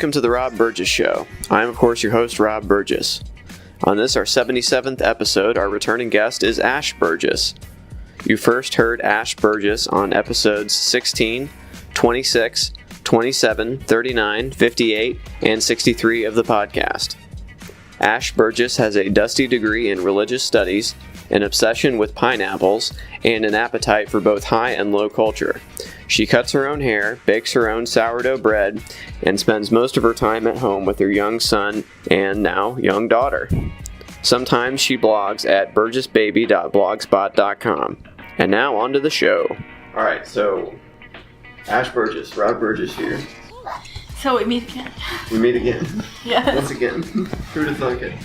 Welcome to the Rob Burgess Show. I am, of course, your host, Rob Burgess. On this, our 77th episode, our returning guest is Ash Burgess. You first heard Ash Burgess on episodes 16, 26, 27, 39, 58, and 63 of the podcast. Ash Burgess has a dusty degree in religious studies, an obsession with pineapples, and an appetite for both high and low culture. She cuts her own hair, bakes her own sourdough bread, and spends most of her time at home with her young son and now young daughter. Sometimes she blogs at burgessbaby.blogspot.com. And now on to the show. Alright, so Ash Burgess, Rob Burgess here. So we meet again. We meet again. Yeah. Once again. Who'd have thunk it?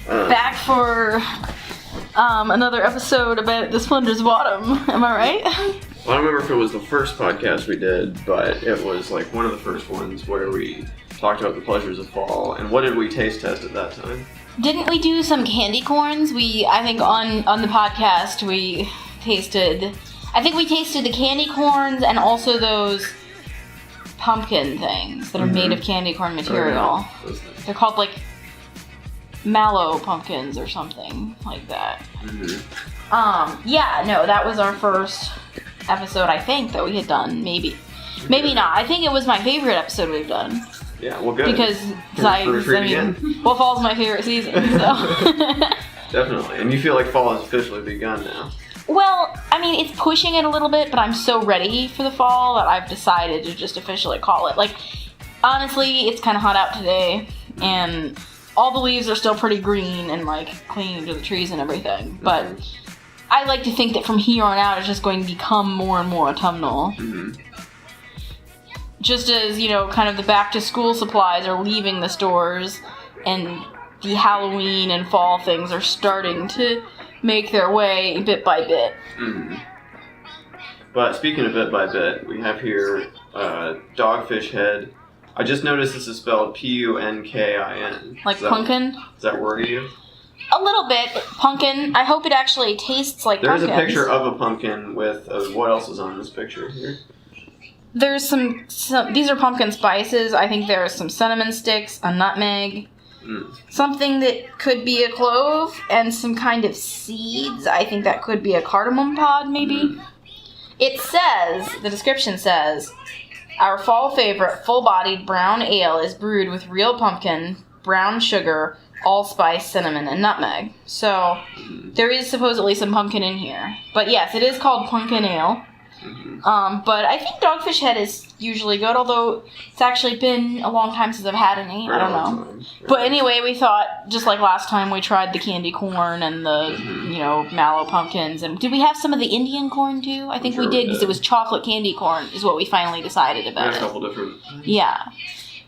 Back for another episode about the Splendor's Bottom. Am I right? Well, I don't remember if it was the first podcast we did, but it was like one of the first ones where we talked about the pleasures of fall. And what did we taste test at that time? Didn't we do some candy corns? I think on the podcast we tasted... I think we tasted the candy corns and also those pumpkin things that are made of candy corn material. Oh, They're called like mallow pumpkins or something like that. That was our first episode, I think, that we had done. Maybe not. I think it was my favorite episode we've done. Yeah, well, good. Because fall's my favorite season, so. Definitely. And you feel like fall has officially begun now. Well, I mean, it's pushing it a little bit, but I'm so ready for the fall that I've decided to just officially call it. Like, honestly, it's kind of hot out today, and all the leaves are still pretty green and, like, clinging to the trees and everything. But I like to think that from here on out, it's just going to become more and more autumnal. Just as, kind of the back-to-school supplies are leaving the stores, and the Halloween and fall things are starting to make their way bit by bit. But speaking of bit by bit, we have here Dogfish Head. I just noticed this is spelled Punkin. Like pumpkin? Does that worry you? A little bit. Pumpkin. I hope it actually tastes like pumpkins. There's a picture of a pumpkin with... what else is on this picture here? There's some... These are pumpkin spices. I think there's some cinnamon sticks, a nutmeg, something that could be a clove, and some kind of seeds. I think that could be a cardamom pod, maybe. It says... The description says... Our fall favorite, full-bodied brown ale is brewed with real pumpkin, brown sugar, allspice, cinnamon, and nutmeg. So, there is supposedly some pumpkin in here. But yes, it is called pumpkin ale. But I think Dogfish Head is usually good, although it's actually been a long time since I've had any. I don't know. But anyway, we thought, just like last time, we tried the candy corn and the, mallow pumpkins. And did we have some of the Indian corn, too? I think we did, because it was chocolate candy corn is what we finally decided about it. A couple different... Yeah.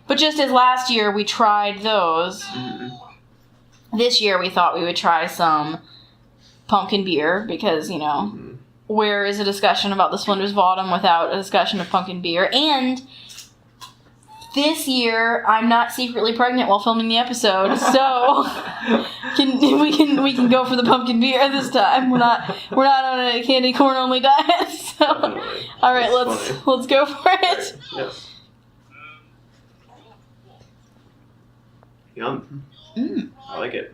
But just as last year we tried those, this year we thought we would try some pumpkin beer, because, where is a discussion about the Splendor's Bottom without a discussion of pumpkin beer? And this year, I'm not secretly pregnant while filming the episode, so we can go for the pumpkin beer this time. We're not on a candy corn only diet. So, all right, let's go for it. Yes. Yum. I like it.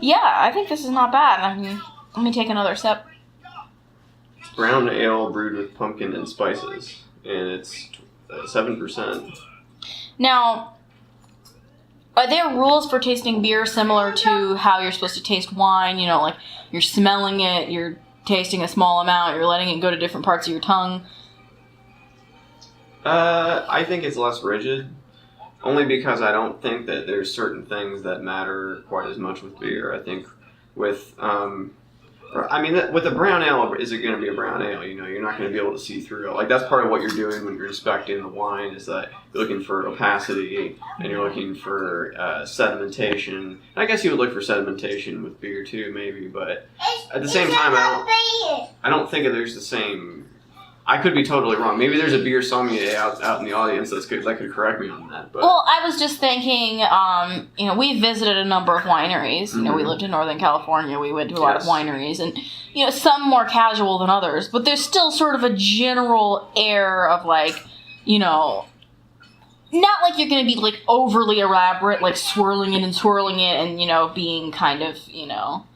Yeah, I think this is not bad. I mean, let me take another sip. Brown ale brewed with pumpkin and spices, and it's 7%. Now, are there rules for tasting beer similar to how you're supposed to taste wine? Like you're smelling it, you're tasting a small amount, you're letting it go to different parts of your tongue? I think it's less rigid. Only because I don't think that there's certain things that matter quite as much with beer. I think with with a brown ale, is it going to be a brown ale? You're not going to be able to see through it. Like, that's part of what you're doing when you're inspecting the wine, is that you're looking for opacity and you're looking for sedimentation. And I guess you would look for sedimentation with beer too, maybe, but at the same time, I don't think there's the same... I could be totally wrong. Maybe there's a beer sommelier out in the audience that could correct me on that. But. Well, I was just thinking, we visited a number of wineries. We lived in Northern California. We went to a lot of wineries. And, some more casual than others. But there's still sort of a general air of, not like you're going to be, like, overly elaborate, like, swirling it and, you know, being kind of, you know...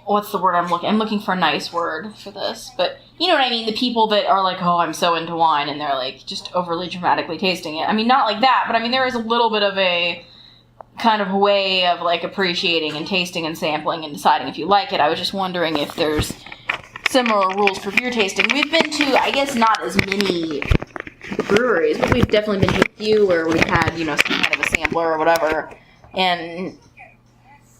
What's the word I'm looking for a nice word for this, but you know what I mean? The people that are like, oh, I'm so into wine, and they're, like, just overly dramatically tasting it. I mean, not like that, but I mean, there is a little bit of a kind of way of, like, appreciating and tasting and sampling and deciding if you like it. I was just wondering if there's similar rules for beer tasting. We've been to, I guess, not as many breweries, but we've definitely been to a few where we've had, you know, some kind of a sampler or whatever, and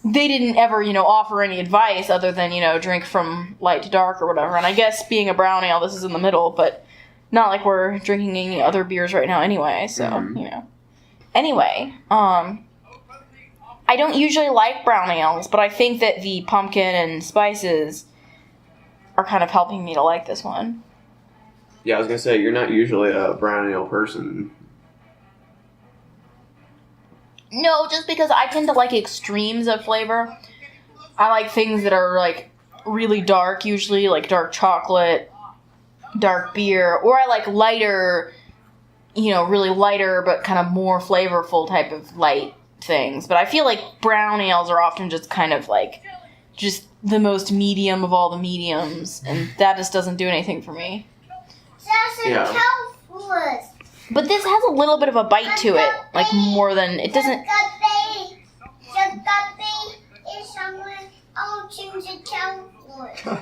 they didn't ever, you know, offer any advice other than, you know, drink from light to dark or whatever. And I guess being a brown ale, this is in the middle, but not like we're drinking any other beers right now anyway, so, you know. Anyway, I don't usually like brown ales, but I think that the pumpkin and spices are kind of helping me to like this one. Yeah, I was going to say, you're not usually a brown ale person. No, just because I tend to like extremes of flavor. I like things that are, like, really dark, usually, like dark chocolate, dark beer, or I like lighter, you know, really lighter but kind of more flavorful type of light things. But I feel like brown ales are often just kind of, like, just the most medium of all the mediums, and that just doesn't do anything for me. Yeah. But this has a little bit of a bite to it, like more than, it doesn't...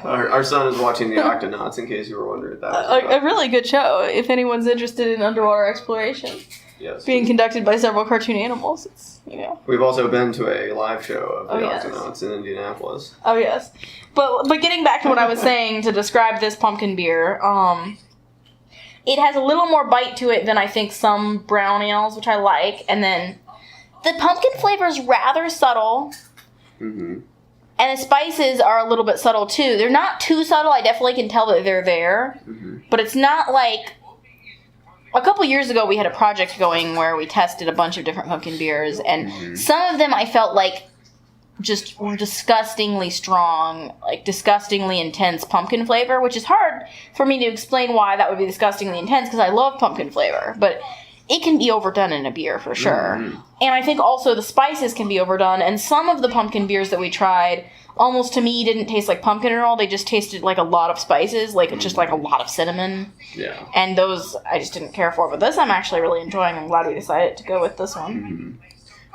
Our son is watching the Octonauts, in case you were wondering that. A really good show, if anyone's interested in underwater exploration. Yes. Being conducted by several cartoon animals, it's, you know. We've also been to a live show of the Octonauts in Indianapolis. Oh, yes. But getting back to what I was saying to describe this pumpkin beer, it has a little more bite to it than I think some brown ales, which I like. And then the pumpkin flavor is rather subtle. Mm-hmm. And the spices are a little bit subtle, too. They're not too subtle. I definitely can tell that they're there. Mm-hmm. But it's not like... A couple years ago, we had a project going where we tested a bunch of different pumpkin beers. And some of them I felt like just were disgustingly strong, like disgustingly intense pumpkin flavor, which is hard for me to explain why that would be disgustingly intense, because I love pumpkin flavor, but it can be overdone in a beer for sure. And I think also the spices can be overdone, and some of the pumpkin beers that we tried almost to me didn't taste like pumpkin at all. They just tasted like a lot of spices, like just like a lot of cinnamon. Yeah. And those I just didn't care for, but this I'm actually really enjoying. I'm glad we decided to go with this one. Mm-hmm.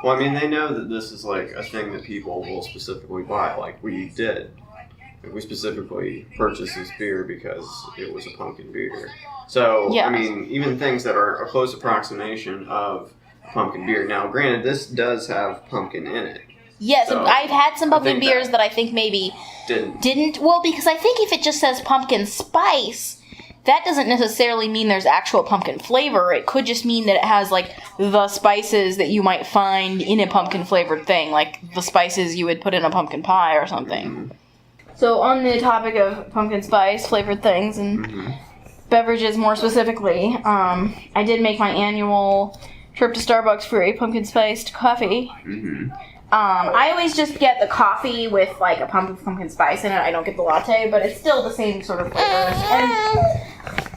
Well, I mean, they know that this is, like, a thing that people will specifically buy, like we did. Like, we specifically purchased this beer because it was a pumpkin beer. So, I mean, even things that are a close approximation of pumpkin beer. Now, granted, this does have pumpkin in it. Yes, so I've had some pumpkin beers that I think maybe didn't. Well, because I think if it just says pumpkin spice... That doesn't necessarily mean there's actual pumpkin flavor. It could just mean that it has, like, the spices that you might find in a pumpkin-flavored thing, like the spices you would put in a pumpkin pie or something. Mm-hmm. So on the topic of pumpkin spice-flavored things and beverages more specifically, I did make my annual trip to Starbucks for a pumpkin-spiced coffee. Mm-hmm. I always just get the coffee with, like, a pump of pumpkin spice in it. I don't get the latte, but it's still the same sort of flavors.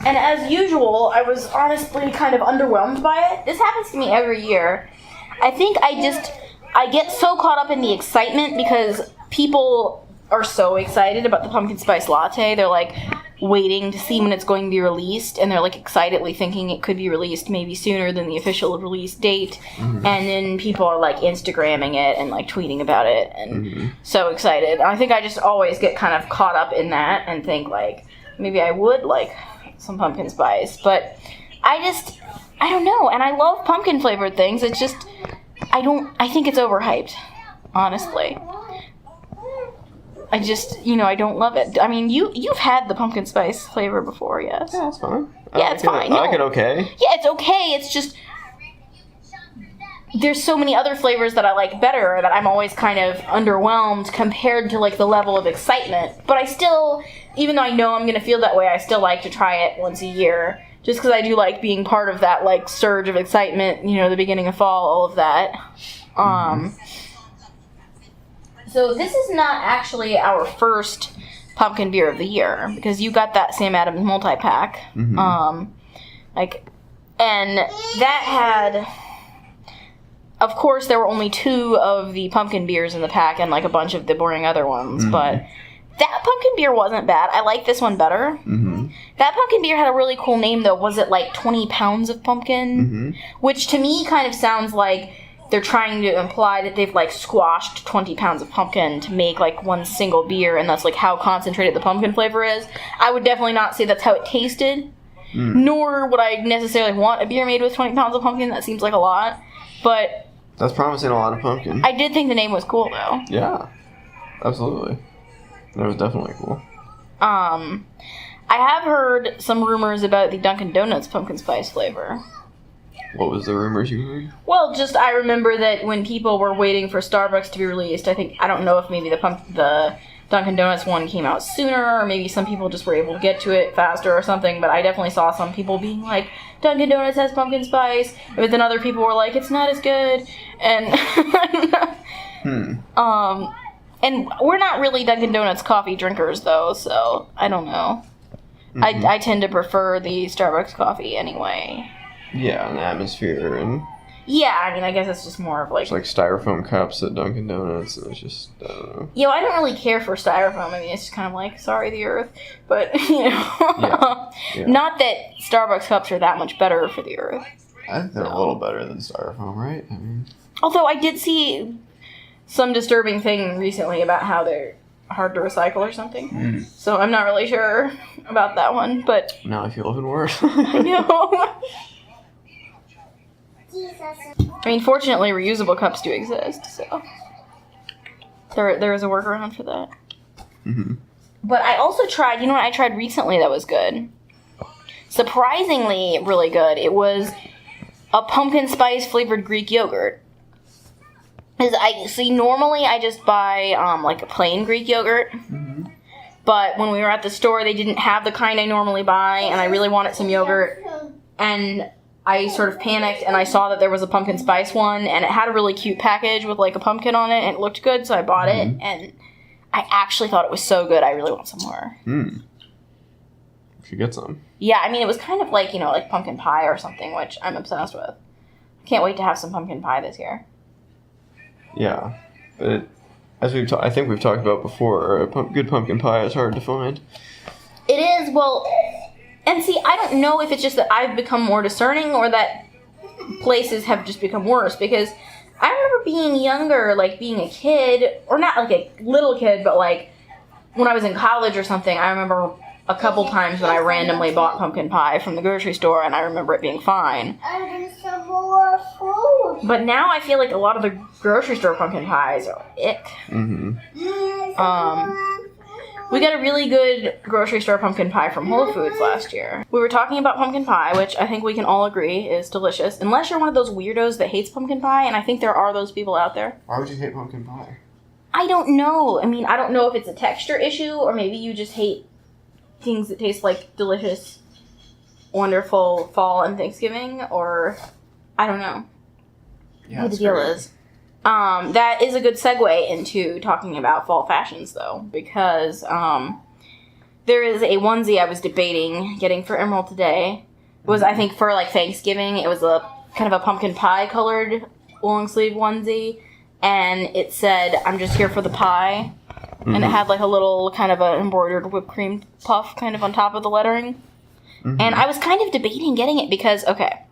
And as usual, I was honestly kind of underwhelmed by it. This happens to me every year. I think I get so caught up in the excitement because people are so excited about the pumpkin spice latte. They're, like, waiting to see when it's going to be released, and they're, like, excitedly thinking it could be released maybe sooner than the official release date. Mm-hmm. And then people are, like, Instagramming it and, like, tweeting about it and so excited. I think I just always get kind of caught up in that and think, like, maybe I would like some pumpkin spice, but I don't know, and I love pumpkin flavored things. It's just, I think it's overhyped, honestly. I just, I don't love it. I mean, you've had the pumpkin spice flavor before, yes? Yeah, it's fine. It's fine. I like it okay. Yeah, it's okay. It's just, there's so many other flavors that I like better that I'm always kind of underwhelmed compared to, like, the level of excitement. But I still, even though I know I'm going to feel that way, I still like to try it once a year. Just because I do like being part of that, like, surge of excitement, the beginning of fall, all of that. So this is not actually our first pumpkin beer of the year, because you got that Sam Adams multi-pack. And that had... Of course, there were only 2 of the pumpkin beers in the pack and, like, a bunch of the boring other ones, but that pumpkin beer wasn't bad. I like this one better. That pumpkin beer had a really cool name, though. Was it, like, 20 pounds of pumpkin? Which, to me, kind of sounds like they're trying to imply that they've, like, squashed 20 pounds of pumpkin to make, like, one single beer, and that's, like, how concentrated the pumpkin flavor is. I would definitely not say that's how it tasted, nor would I necessarily want a beer made with 20 pounds of pumpkin. That seems like a lot. But... That's promising a lot of pumpkin. I did think the name was cool, though. Yeah. Absolutely. That was definitely cool. I have heard some rumors about the Dunkin' Donuts pumpkin spice flavor. What was the rumors you heard? Well, just I remember that when people were waiting for Starbucks to be released, I don't know if maybe the Dunkin' Donuts one came out sooner, or maybe some people just were able to get to it faster or something, but I definitely saw some people being like, Dunkin' Donuts has pumpkin spice, but then other people were like, it's not as good, and... And we're not really Dunkin' Donuts coffee drinkers, though, so I don't know. I tend to prefer the Starbucks coffee anyway. Yeah, an atmosphere and... Yeah, I mean, I guess it's just more of like... It's like styrofoam cups at Dunkin' Donuts, and it's just, I don't know. You know, I don't really care for styrofoam. I mean, it's just kind of like, sorry, the earth. But, you know... Yeah. Not that Starbucks cups are that much better for the earth. I think they're a little better than styrofoam, right? I mean... Although I did see some disturbing thing recently about how they're hard to recycle or something. So I'm not really sure about that one, but... Now I feel even worse. I know. I mean, fortunately, reusable cups do exist, so there is a workaround for that. But I also tried, you know what I tried recently that was good? Surprisingly really good. It was a pumpkin spice flavored Greek yogurt. Normally I just buy, like a plain Greek yogurt. But when we were at the store, they didn't have the kind I normally buy, and I really wanted some yogurt. And I sort of panicked, and I saw that there was a pumpkin spice one, and it had a really cute package with, like, a pumpkin on it, and it looked good, so I bought it, and I actually thought it was so good, I really want some more. You should get some. Yeah, I mean, it was kind of like, you know, like pumpkin pie or something, which I'm obsessed with. Can't wait to have some pumpkin pie this year. Yeah, but as I think we've talked about before, good pumpkin pie is hard to find. It is, well... And see, I don't know if it's just that I've become more discerning or that places have just become worse, because I remember being younger, like being a kid, or not like a little kid, but like when I was in college or something, I remember a couple times when I randomly bought pumpkin pie from the grocery store, and I remember it being fine. But now I feel like a lot of the grocery store pumpkin pies are ick. We got a really good grocery store pumpkin pie from Whole Foods last year. We were talking about pumpkin pie, which I think we can all agree is delicious. Unless you're one of those weirdos that hates pumpkin pie, and I think there are those people out there. Why would you hate pumpkin pie? I don't know. I mean, I don't know if it's a texture issue, or maybe you just hate things that taste like delicious, wonderful fall and Thanksgiving, or I don't know what the deal is. That is a good segue into talking about fall fashions, though, because there is a onesie I was debating getting for Emerald today. It was, I think, for, like, Thanksgiving. It was a kind of a pumpkin pie colored long sleeve onesie, and it said, "I'm just here for the pie," and it had, like, a little kind of a embroidered whipped cream puff kind of on top of the lettering. And I was kind of debating getting it because, okay,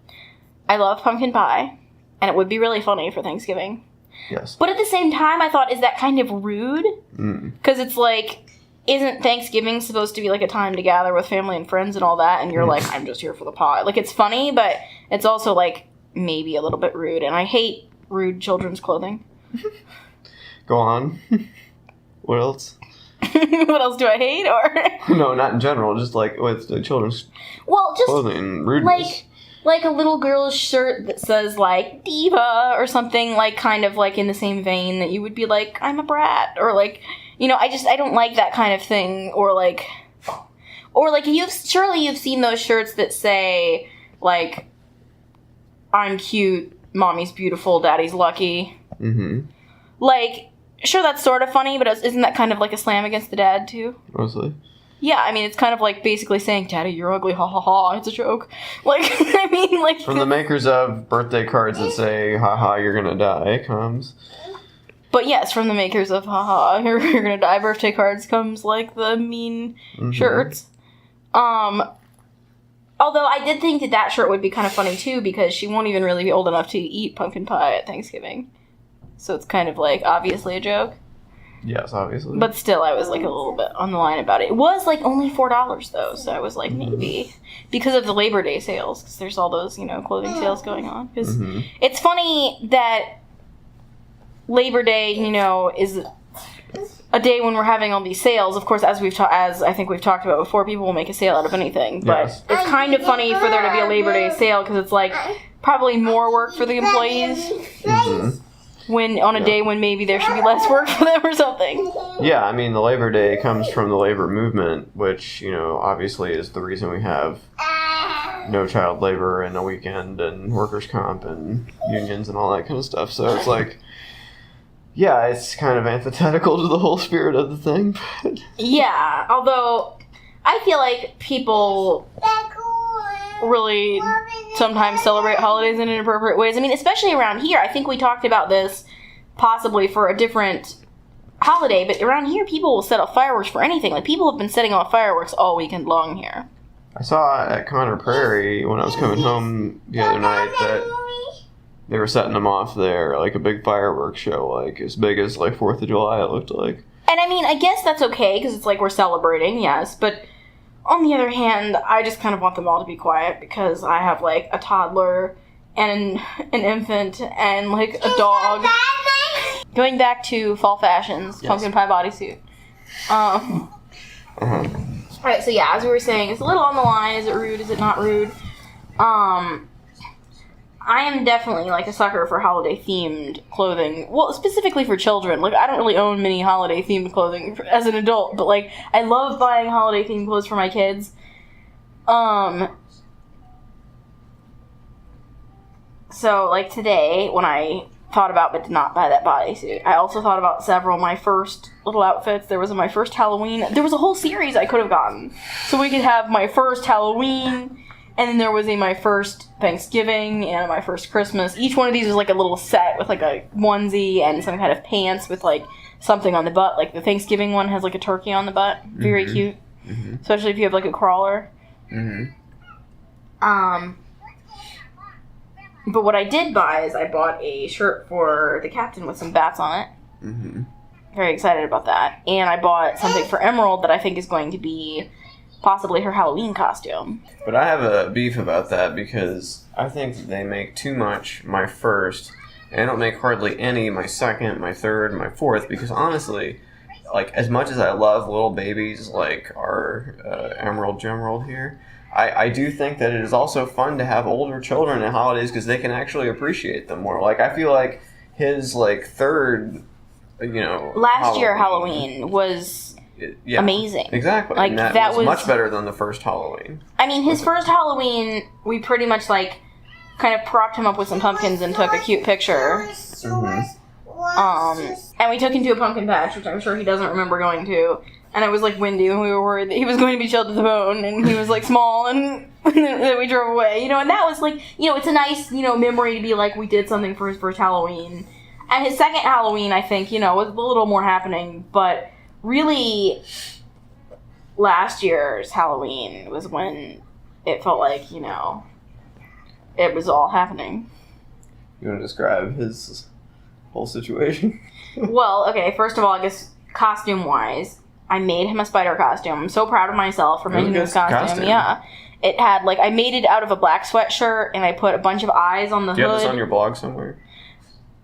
I love pumpkin pie, and it would be really funny for Thanksgiving. Yes. But at the same time, I thought, is that kind of rude? Because it's like, isn't Thanksgiving supposed to be like a time to gather with family and friends and all that? And you're like, I'm just here for the pie. Like, it's funny, but it's also like maybe a little bit rude. And I hate rude children's clothing. Go on. What else? What else do I hate? Or No, not in general. Just like with the children's clothing, rudeness. Like a little girl's shirt that says, like, diva or something, like, kind of, like, in the same vein that you would be like, I'm a brat, or, like, you know, I don't like that kind of thing, or, like, surely you've seen those shirts that say, like, I'm cute, mommy's beautiful, daddy's lucky. Like, sure, that's sort of funny, but isn't that kind of like a slam against the dad, too? Mostly. Yeah, I mean, it's kind of like basically saying, Daddy, you're ugly, ha ha ha, it's a joke. Like, I mean, like... From the makers of birthday cards that say, ha ha, you're gonna die, comes... But yes, from the makers of haha, you're gonna die birthday cards comes, like, the mean shirts. Although I did think that shirt would be kind of funny, too, because she won't even really be old enough to eat pumpkin pie at Thanksgiving. So it's kind of, like, obviously a joke. Yes, obviously. But still, I was, like, a little bit on the line about it. It was, like, only $4, though, so I was like, maybe. Because of the Labor Day sales, because there's all those, clothing sales going on. Because it's funny that Labor Day, is a day when we're having all these sales. Of course, as I think we've talked about before, people will make a sale out of anything. But it's kind of funny for there to be a Labor Day sale, because it's, like, probably more work for the employees. When on a day when maybe there should be less work for them or something. Yeah, I mean, the Labor Day comes from the labor movement, which, obviously is the reason we have no child labor and a weekend and workers' comp and unions and all that kind of stuff. So it's like, yeah, it's kind of antithetical to the whole spirit of the thing. But yeah, although I feel like people really sometimes celebrate holidays in inappropriate ways. I mean, especially around here. I think we talked about this possibly for a different holiday, but around here people will set off fireworks for anything. Like, people have been setting off fireworks all weekend long here. I saw at Conner Prairie when I was coming home the other night that they were setting them off there, like a big fireworks show, like as big as like 4th of July it looked like. And I mean, I guess that's okay, because it's like we're celebrating, yes, but on the other hand, I just kind of want them all to be quiet, because I have, like, a toddler and an infant and, like, a dog. Going back to fall fashions, yes. Pumpkin pie bodysuit. Alright, so yeah, as we were saying, it's a little on the line. Is it rude? Is it not rude? I am definitely, like, a sucker for holiday-themed clothing. Well, specifically for children. Like, I don't really own many holiday-themed clothing as an adult, but, like, I love buying holiday-themed clothes for my kids. So, like, today, when I thought about but did not buy that bodysuit, I also thought about several of my first little outfits. There was my first Halloween. There was a whole series I could have gotten. So we could have my first Halloween... And then there was my first Thanksgiving and my first Christmas. Each one of these was like a little set with like a onesie and some kind of pants with like something on the butt. Like the Thanksgiving one has like a turkey on the butt. Very cute. Especially if you have like a crawler. But what I did buy is I bought a shirt for the captain with some bats on it. Very excited about that. And I bought something for Emerald that I think is going to be possibly her Halloween costume. But I have a beef about that, because I think that they make too much my first, and I don't make hardly any my second, my third, my fourth, because honestly, like, as much as I love little babies like our Emerald Gemerald here, I do think that it is also fun to have older children at holidays, because they can actually appreciate them more. Like, I feel like his, like, third, last year Halloween was... Yeah, amazing. Exactly. Like, and that was much better than the first Halloween. I mean, his first Halloween, we pretty much, like, kind of propped him up with some pumpkins and took a cute picture. And we took him to a pumpkin patch, which I'm sure he doesn't remember going to. And it was, like, windy, and we were worried that he was going to be chilled to the bone, and he was, like, small, and then we drove away. And that was, like, it's a nice, memory to be like, we did something for his first Halloween. And his second Halloween, I think, was a little more happening, but... Really, last year's Halloween was when it felt like, it was all happening. You want to describe his whole situation? Well, okay, first of all, I guess costume-wise, I made him a spider costume. I'm so proud of myself for making this costume. Yeah. It had, like, I made it out of a black sweatshirt, and I put a bunch of eyes on the hood. Do you have this on your blog somewhere?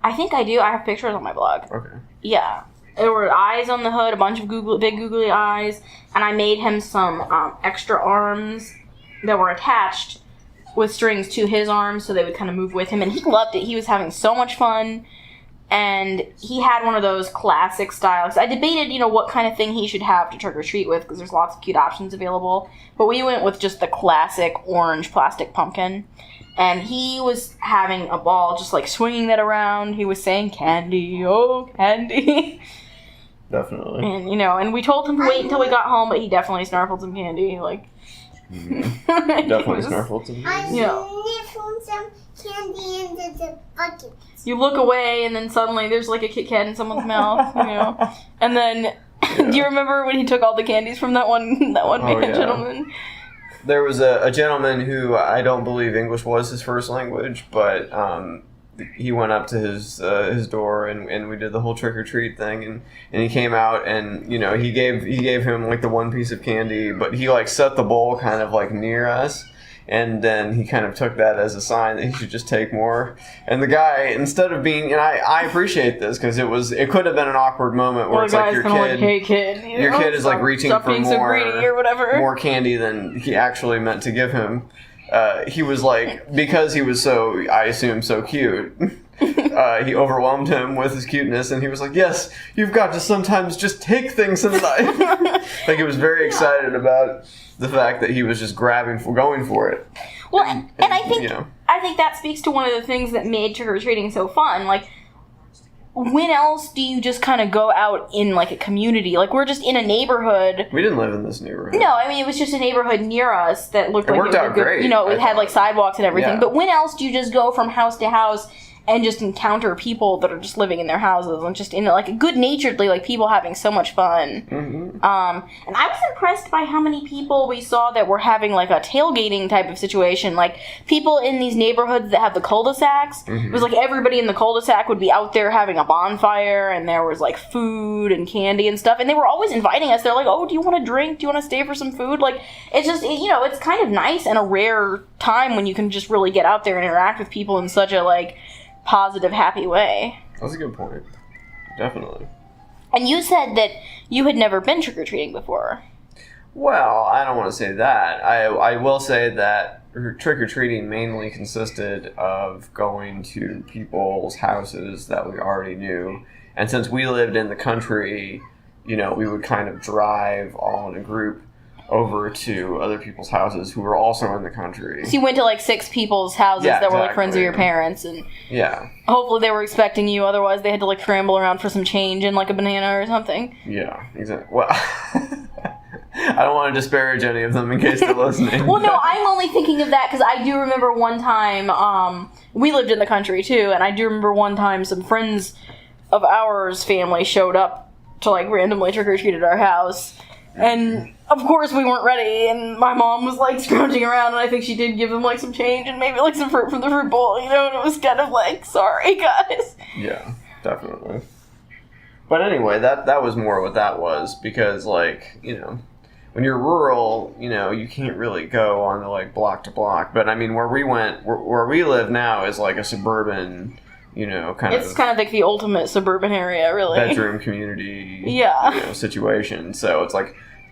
I think I do. I have pictures on my blog. Okay. Yeah. There were eyes on the hood, a bunch of big googly eyes, and I made him some extra arms that were attached with strings to his arms so they would kind of move with him, and he loved it. He was having so much fun, and he had one of those classic styles. I debated, what kind of thing he should have to trick-or-treat with, because there's lots of cute options available, but we went with just the classic orange plastic pumpkin. And he was having a ball, just, like, swinging that around. He was saying, candy, oh, candy. Definitely. And, and we told him to wait until we got home, but he definitely snarfled some candy, Definitely snarfled some candy. I sniffled some candy into the bucket. You look away, and then suddenly there's, a Kit Kat in someone's mouth, And then, do you remember when he took all the candies from that one gentleman? There was a gentleman who I don't believe English was his first language, but he went up to his door and we did the whole trick or treat thing, and he came out and he gave him the one piece of candy, but he set the bowl kind of near us. And then he kind of took that as a sign that he should just take more. And the guy, instead of being, and I appreciate this because it could have been an awkward moment where it's your kid, hey kid, your kid is reaching for being so greedy or whatever, more candy than he actually meant to give him. He was because he was so, I assume, so cute. He overwhelmed him with his cuteness, and he was like, "Yes, you've got to sometimes just take things in life." He was very excited about the fact that he was just going for it. Well, and I think that speaks to one of the things that made trick-or-treating so fun. When else do you just kind of go out in a community? We're just in a neighborhood. We didn't live in this neighborhood. No, I mean it was just a neighborhood near us that looked it worked out good. Great. It had sidewalks and everything. Yeah. But when else do you just go from house to house and just encounter people that are just living in their houses and just in good-naturedly people having so much fun? Mm-hmm. And I was impressed by how many people we saw that were having a tailgating type of situation. People in these neighborhoods that have the cul-de-sacs. Mm-hmm. It was everybody in the cul-de-sac would be out there having a bonfire, and there was food and candy and stuff, and they were always inviting us. They're oh, do you want a drink? Do you want to stay for some food? It's just it's kind of nice and a rare time when you can just really get out there and interact with people in such a positive, happy way. That's a good point. Definitely. And you said that you had never been trick-or-treating before. Well, I don't want to say that. I will say that trick-or-treating mainly consisted of going to people's houses that we already knew. And since we lived in the country, we would kind of drive all in a group over to other people's houses who were also in the country. So you went to 6 people's houses that were friends of your parents, and hopefully they were expecting you, otherwise they had to scramble around for some change and a banana or something. Yeah, exactly. Well, I don't want to disparage any of them in case they're listening. Well, no, I'm only thinking of that because I do remember one time, we lived in the country too, and I do remember one time some friends of ours family showed up to randomly trick-or-treat at our house. And, of course, we weren't ready, and my mom was, scrounging around, and I think she did give them, some change and maybe, some fruit from the fruit bowl, and it was kind of sorry, guys. Yeah, definitely. But anyway, that was more what that was, because, when you're rural, you can't really go on the, block to block. But, I mean, where we live now is, a suburban, It's kind of the ultimate suburban area, really. Bedroom community situation. So it's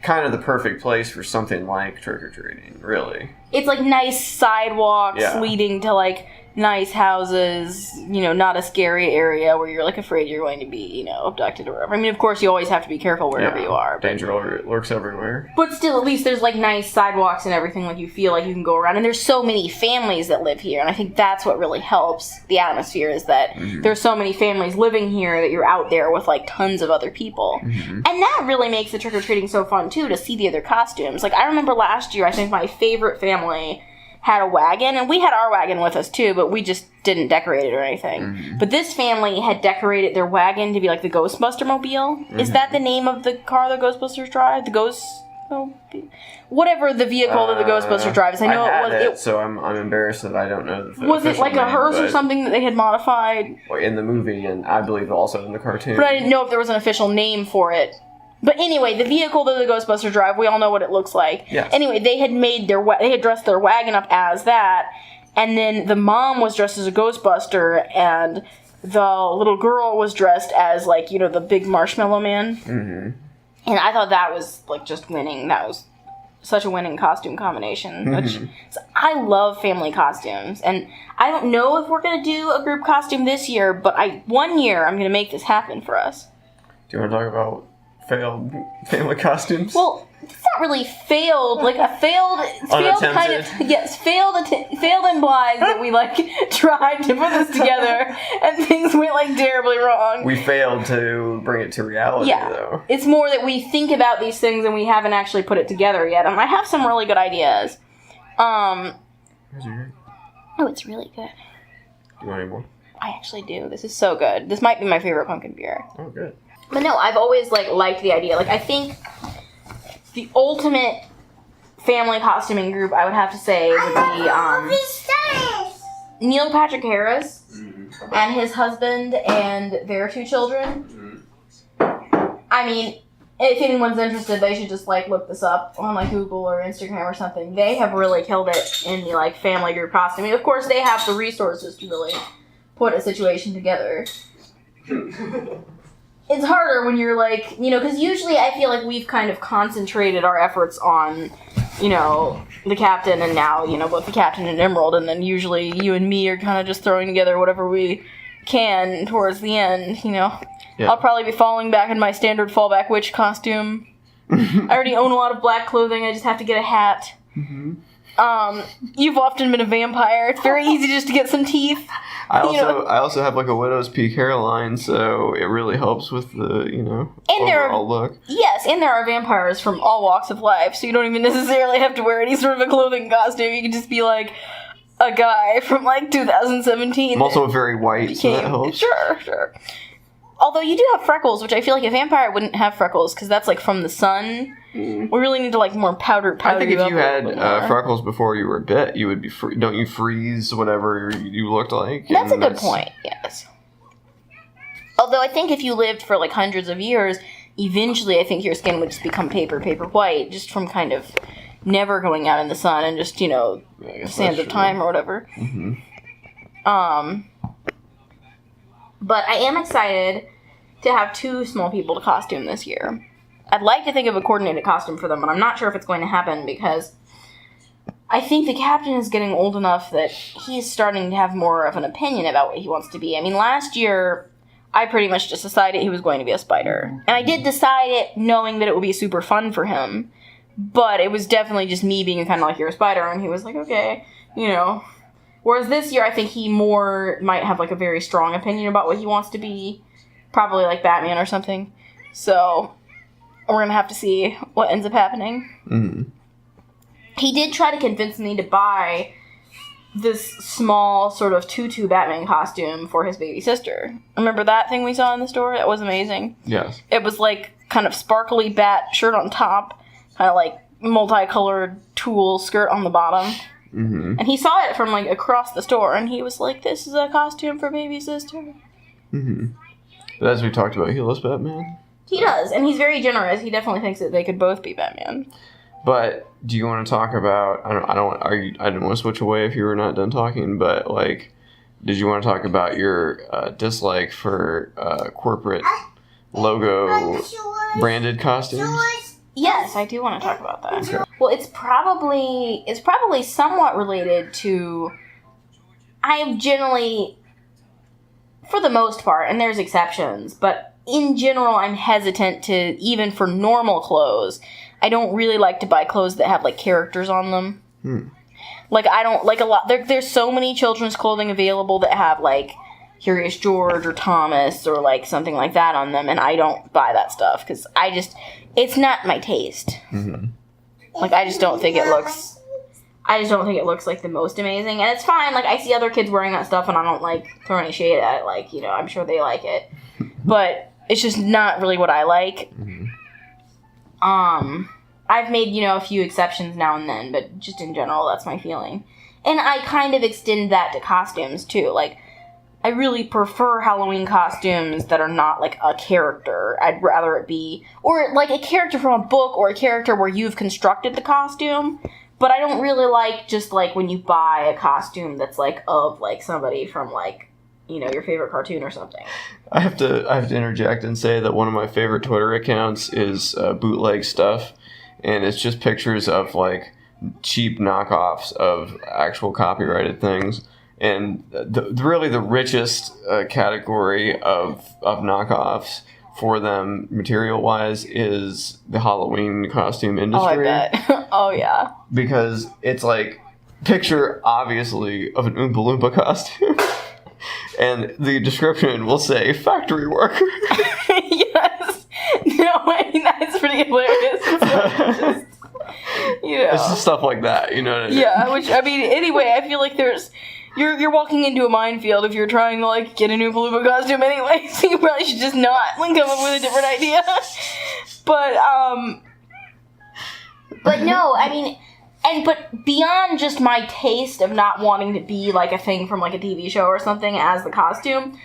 kind of the perfect place for something like trick-or-treating, really. It's nice sidewalks leading to nice houses, not a scary area where you're afraid you're going to be, abducted or whatever. I mean, of course, you always have to be careful wherever you are. Danger lurks everywhere. But still, at least there's nice sidewalks and everything, you feel you can go around. And there's so many families that live here, and I think that's what really helps the atmosphere, is that there's so many families living here that you're out there with tons of other people. Mm-hmm. And that really makes the trick-or-treating so fun too, to see the other costumes. I remember last year, I think my favorite family had a wagon, and we had our wagon with us too, but we just didn't decorate it or anything. Mm-hmm. But this family had decorated their wagon to be the Ghostbuster Mobile. Mm-hmm. Is that the name of the car the Ghostbusters drive? The Ghost... whatever the vehicle that the Ghostbusters drives. I know it was... so I'm embarrassed that I don't know the Was it a hearse or something that they had modified? In the movie, and I believe also in the cartoon. But I didn't know if there was an official name for it. But anyway, the vehicle that the Ghostbusters drive, we all know what it looks like. Yes. Anyway, they had dressed their wagon up as that, and then the mom was dressed as a Ghostbuster, and the little girl was dressed as the big marshmallow man. Mm-hmm. And I thought that was just winning. That was such a winning costume combination. Which I love family costumes, and I don't know if we're gonna do a group costume this year, but one year I'm gonna make this happen for us. Do you want to talk about failed family costumes? Well, it's not really failed. Like a failed kind of failed implies that we like tried to put this together and things went like terribly wrong. We failed to bring it to reality, though. It's more that we think about these things and we haven't actually put it together yet. I have some really good ideas. Oh, it's really good. Do you want any more? I actually do. This is so good. This might be my favorite pumpkin beer. Oh, good. But no, I've always liked the idea. Like, I think the ultimate family costuming group, I would have to say, would be Neil Patrick Harris and his husband and their 2 children. I mean, if anyone's interested, they should just look this up on Google or Instagram or something. They have really killed it in the family group costuming. Of course, they have the resources to really put a situation together. It's harder when you're because usually I feel like we've kind of concentrated our efforts on, the captain and now, both the captain and Emerald, and then usually you and me are kind of just throwing together whatever we can towards the end, Yeah. I'll probably be falling back in my standard fallback witch costume. I already own a lot of black clothing, I just have to get a hat. Mm-hmm. You've often been a vampire. It's very easy just to get some teeth. I also have a widow's peak hairline, so it really helps with the, overall look. Yes, and there are vampires from all walks of life, so you don't even necessarily have to wear any sort of a clothing costume. You can just be a guy from 2017. I'm also very white, so that helps. Sure. Although you do have freckles, which I feel like a vampire wouldn't have freckles, because that's from the sun. Mm. We really need to more powder I think if you had freckles before you were bit, you would be don't you freeze whatever you looked like? That's a good point, yes. Although I think if you lived for hundreds of years, eventually I think your skin would just become paper white, just from kind of never going out in the sun and just, sands of time or whatever. Mm-hmm. But I am excited to have 2 small people to costume this year. I'd like to think of a coordinated costume for them, but I'm not sure if it's going to happen because I think the captain is getting old enough that he's starting to have more of an opinion about what he wants to be. I mean, last year, I pretty much just decided he was going to be a spider. And I did decide it knowing that it would be super fun for him, but it was definitely just me being kind of you're a spider, and he was okay, Whereas this year, I think he might have a very strong opinion about what he wants to be. Probably Batman or something. So, we're going to have to see what ends up happening. Mm-hmm. He did try to convince me to buy this small sort of tutu Batman costume for his baby sister. Remember that thing we saw in the store? That was amazing. Yes. It was kind of sparkly bat shirt on top, kind of multicolored tulle skirt on the bottom. Mm-hmm. And he saw it from across the store, and he was "This is a costume for baby sister." Mm-hmm. But as we talked about, he loves Batman. He does, and he's very generous. He definitely thinks that they could both be Batman. But do you want to talk about? I didn't want to switch away if you were not done talking, but did you want to talk about your dislike for corporate logo branded costumes? Yes, I do want to talk about that. Okay. Well, it's probably somewhat related to. I am generally, for the most part, and there's exceptions, but in general, I'm hesitant to, even for normal clothes, I don't really like to buy clothes that have characters on them. I don't a lot. There's so many children's clothing available that have Curious George or Thomas or something like that on them, and I don't buy that stuff because it's not my taste. Mm-hmm. I just don't think it looks like the most amazing, and it's fine. I see other kids wearing that stuff, and I don't throw any shade at it. I'm sure they like it, but it's just not really what I like. Mm-hmm. I've made a few exceptions now and then, but just in general, that's my feeling, and I kind of extend that to costumes too. I really prefer Halloween costumes that are not a character. I'd rather it be, or a character from a book or a character where you've constructed the costume. But I don't really just when you buy a costume that's of somebody from your favorite cartoon or something. I have to interject and say that one of my favorite Twitter accounts is Bootleg Stuff, and it's just pictures of cheap knockoffs of actual copyrighted things. And really the richest category of knockoffs for them material-wise is the Halloween costume Oh, industry. I bet. Oh, yeah. Because it's like, picture, obviously, of an Oompa Loompa costume. And the description will say, factory worker. Yes. No, I mean, that's pretty hilarious. It's like just, It's just stuff like that, you know what I mean? Yeah, which, I mean, anyway, I feel like there's... You're walking into a minefield if you're trying to, like, get a Oompa Loompa costume anyway, so you probably should just not, like, come up with a different idea. But no, I mean... But beyond just my taste of not wanting to be, like, a thing from, like, a TV show or something as the costume,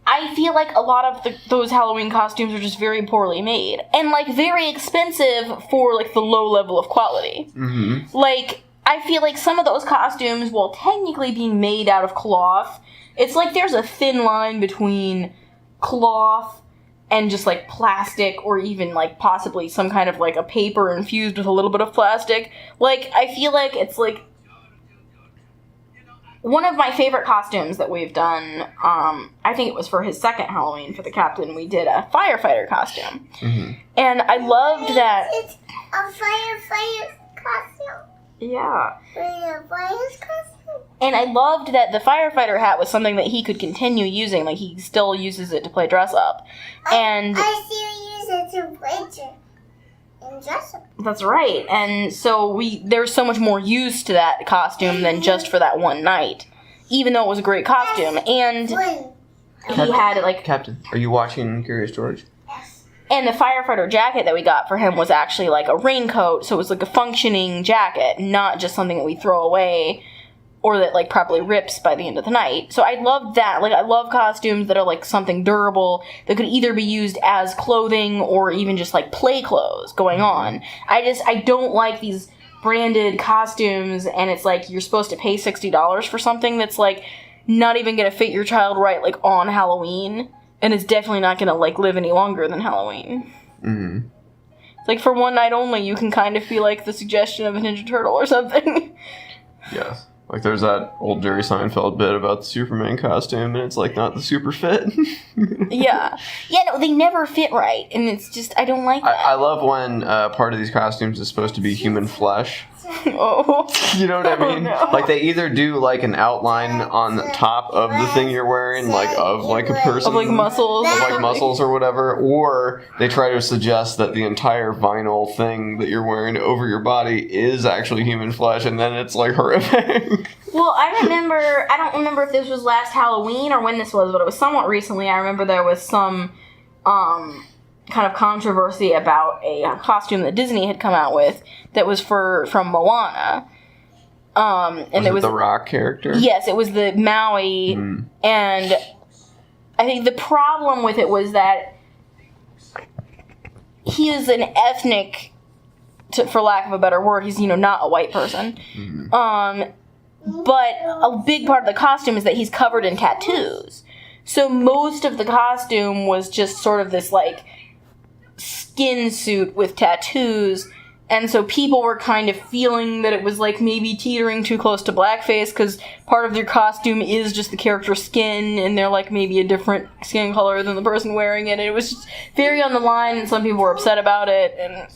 I feel like a lot of those Halloween costumes are just very poorly made. And, like, very expensive for, like, the low level of quality. Mm-hmm. Like, I feel like some of those costumes, while technically being made out of cloth, it's like there's a thin line between cloth and just, like, plastic, or even, like, possibly some kind of, like, a paper infused with a little bit of plastic. Like, I feel like it's, like... One of my favorite costumes that we've done, I think it was for his second Halloween for the captain, we did a firefighter costume. Mm-hmm. And I loved that... It's a firefighter costume. Yeah. A firefighter's costume. And I loved that the firefighter hat was something that he could continue using. Like, he still uses it to play dress up. And I still use it to play and dress up. that's right. And so there's so much more use to that costume than just for that one night. Even though it was a great costume. And he had, like... Captain, are you watching Curious George? And the firefighter jacket that we got for him was actually, like, a raincoat. So it was, like, a functioning jacket, not just something that we throw away or that, like, probably rips by the end of the night. So I loved that. Like, I love costumes that are, like, something durable that could either be used as clothing or even just, like, play clothes going on. I don't like these branded costumes, and it's like you're supposed to pay $60 for something that's, like, not even gonna fit your child right, like, on Halloween. And it's definitely not gonna, like, live any longer than Halloween. Mm-hmm. It's like, for one night only, you can kind of feel like the suggestion of a Ninja Turtle or something. Yes. Like, there's that old Jerry Seinfeld bit about the Superman costume, and it's, like, not the super fit. Yeah. Yeah, no, they never fit right, and it's just, I don't like that. I love when part of these costumes is supposed to be human flesh. Oh. You know what I mean? No. Like, they either do, like, an outline on the top of the thing you're wearing, like, of, like, a person. Of, like, muscles. Of, like, muscles or whatever. Or they try to suggest that the entire vinyl thing that you're wearing over your body is actually human flesh, and then it's, like, horrific. Well, I don't remember if this was last Halloween or when this was, but it was somewhat recently. I remember there was some, kind of controversy about a costume that Disney had come out with that was from Moana. And it was the Rock character? Yes, it was the Maui, and I think the problem with it was that he is an ethnic, for lack of a better word, he's, not a white person. But a big part of the costume is that he's covered in tattoos. So most of the costume was just sort of this, like, skin suit with tattoos, and so people were kind of feeling that it was, like, maybe teetering too close to blackface, because part of their costume is just the character's skin, and they're, like, maybe a different skin color than the person wearing it, and it was just very on the line, and some people were upset about it, and...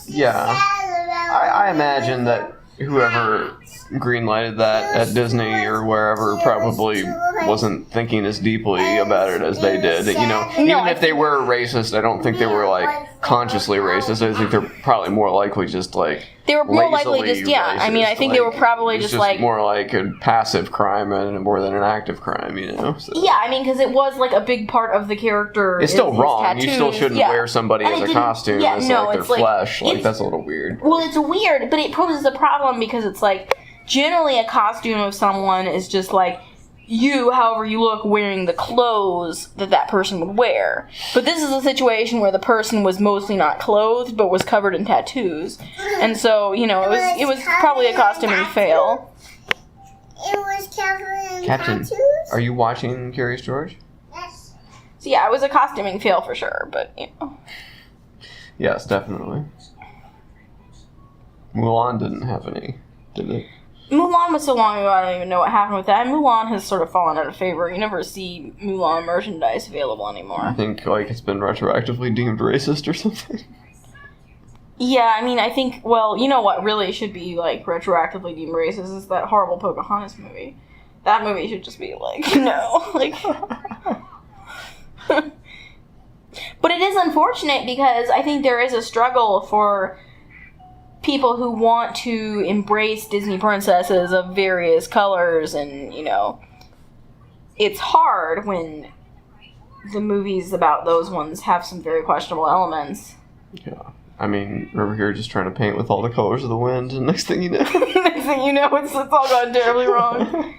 Yeah. I imagine that whoever greenlighted that at Disney or wherever probably wasn't thinking as deeply about it as they did. Even if they were racist, I don't think they were, like, consciously racist. I think they're probably more likely just, like, they were more likely just, yeah. Racist. I mean, I think they were probably it's just like... more like a passive crime more than an active crime, So. Yeah, I mean, because it was, like, a big part of the character. It's still wrong. Tattoos. You still shouldn't wear somebody as a costume as, like, their flesh. Like, that's a little weird. Well, it's weird, but it poses a problem because it's, like, generally a costume of someone is just, like, you, however you look, wearing the clothes that person would wear. But this is a situation where the person was mostly not clothed, but was covered in tattoos. And so, it was probably a costuming fail. It was covered in Captain, tattoos? are you watching Curious George? Yes. So yeah, it was a costuming fail for sure, but, Yes, definitely. Mulan didn't have any, did it? Mulan was so long ago, I don't even know what happened with that. And Mulan has sort of fallen out of favor. You never see Mulan merchandise available anymore. I think, like, it's been retroactively deemed racist or something. Yeah, I mean, I think, well, you know what really should be, like, retroactively deemed racist is that horrible Pocahontas movie. That movie should just be, like, no. Like... But it is unfortunate because I think there is a struggle for people who want to embrace Disney princesses of various colors, and, you know, it's hard when the movies about those ones have some very questionable elements. Yeah. I mean, we're over here just trying to paint with all the colors of the wind, and next thing you know... Next thing you know, it's all gone terribly wrong.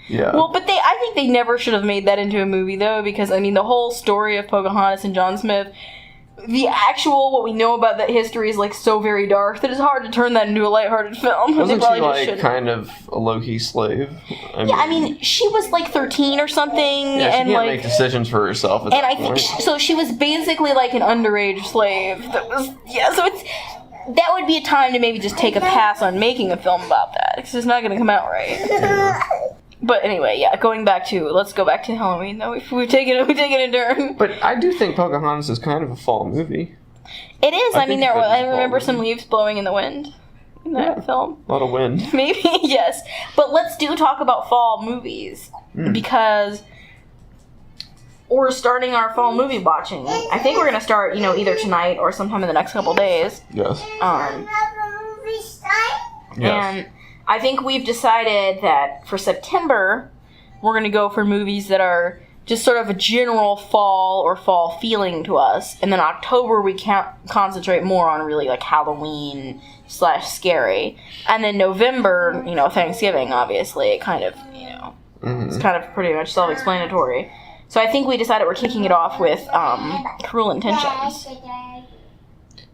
Yeah. Well, but I think they never should have made that into a movie, though, because, I mean, the whole story of Pocahontas and John Smith, the actual, what we know about that history is, like, so very dark that it's hard to turn that into a lighthearted film. Wasn't she, like, kind of a low-key slave? I mean, she was, like, 13 or something, yeah, she and, can't like... make decisions for herself at that point. So she was basically, like, an underage slave that was... Yeah, so it's... That would be a time to maybe just take a pass on making a film about that, because it's not going to come out right. Yeah. But anyway, yeah, let's go back to Halloween, though. We've taken a turn. But I do think Pocahontas is kind of a fall movie. It is. I mean, I remember some leaves blowing in the wind in that film. A lot of wind. Maybe, yes. But let's talk about fall movies, because we're starting our fall movie watching. I think we're going to start, either tonight or sometime in the next couple days. Yes. Yes. And I think we've decided that for September, we're going to go for movies that are just sort of a general fall or fall feeling to us. And then October, we concentrate more on really like Halloween / scary. And then November, Thanksgiving, obviously, it kind of, it's kind of pretty much self-explanatory. So I think we decided we're kicking it off with Cruel Intentions.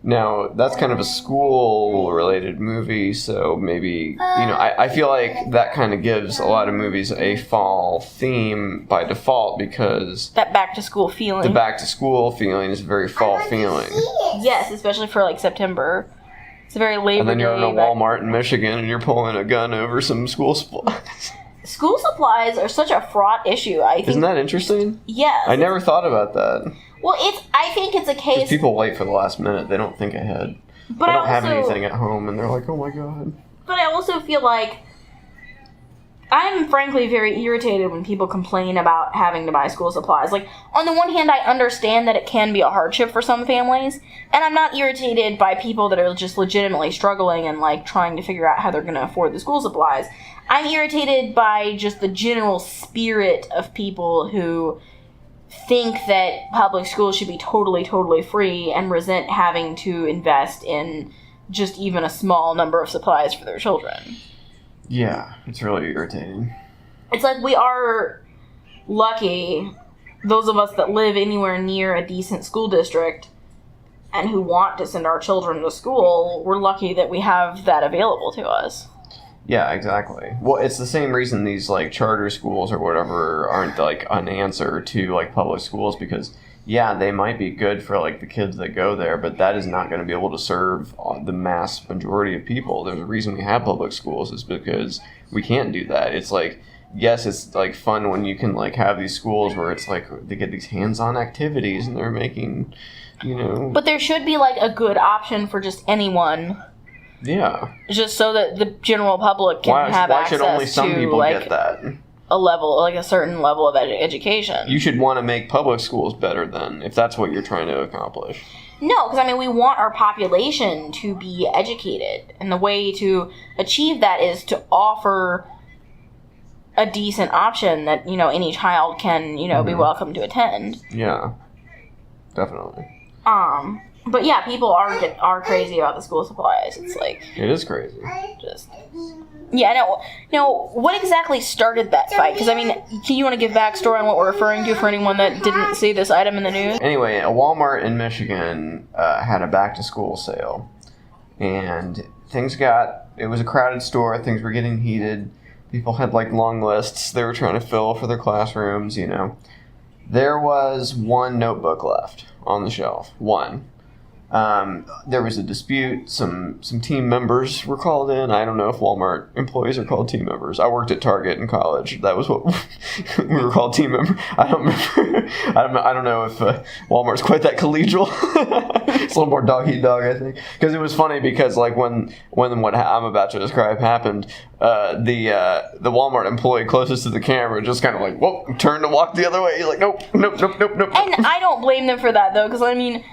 Now, that's kind of a school-related movie, so maybe, I feel like that kind of gives a lot of movies a fall theme by default, because... That back-to-school feeling. The back-to-school feeling is a very fall feeling. Yes, especially for, like, September. It's a very Labor Day. And then you're in a Walmart in Michigan, and you're pulling a gun over some school supplies. School supplies are such a fraught issue, I think. Isn't that interesting? Yes. I never thought about that. Well, I think it's a case... Because people wait for the last minute. They don't think ahead. But they don't have anything at home, and they're like, oh my god. But I also feel like... I'm frankly very irritated when people complain about having to buy school supplies. Like, on the one hand, I understand that it can be a hardship for some families, and I'm not irritated by people that are just legitimately struggling and, like, trying to figure out how they're going to afford the school supplies. I'm irritated by just the general spirit of people who think that public schools should be totally, totally free and resent having to invest in just even a small number of supplies for their children. Yeah, it's really irritating. It's like we are lucky, those of us that live anywhere near a decent school district and who want to send our children to school, we're lucky that we have that available to us. Yeah, exactly. Well, it's the same reason these, like, charter schools or whatever aren't, like, an answer to, like, public schools, because, yeah, they might be good for, like, the kids that go there, but that is not going to be able to serve the mass majority of people. There's a reason we have public schools, is because we can't do that. It's like, yes, it's, like, fun when you can, like, have these schools where it's, like, they get these hands-on activities and they're making, But there should be, like, a good option for just anyone. Yeah. Just so that the general public can have access to, why should only some people get that? A level, like a certain level of education. You should want to make public schools better then, if that's what you're trying to accomplish. No, because, we want our population to be educated. And the way to achieve that is to offer a decent option that, any child can, be welcome to attend. Yeah. Definitely. But yeah, people are crazy about the school supplies. It's like... It is crazy. Just... Yeah, no, what exactly started that fight? Because, can you want to give backstory on what we're referring to for anyone that didn't see this item in the news? Anyway, a Walmart in Michigan had a back-to-school sale. And it was a crowded store, things were getting heated. People had, like, long lists they were trying to fill for their classrooms, There was one notebook left on the shelf. One. There was a dispute. Some team members were called in. I don't know if Walmart employees are called team members. I worked at Target in college. That was what we were called, team members. I don't remember. I don't know if Walmart's quite that collegial. It's a little more dog eat dog, I think. Because it was funny because like when what I'm about to describe happened, the Walmart employee closest to the camera just kind of like, whoa, turned to walk the other way. He's like, nope. And I don't blame them for that though, because I mean,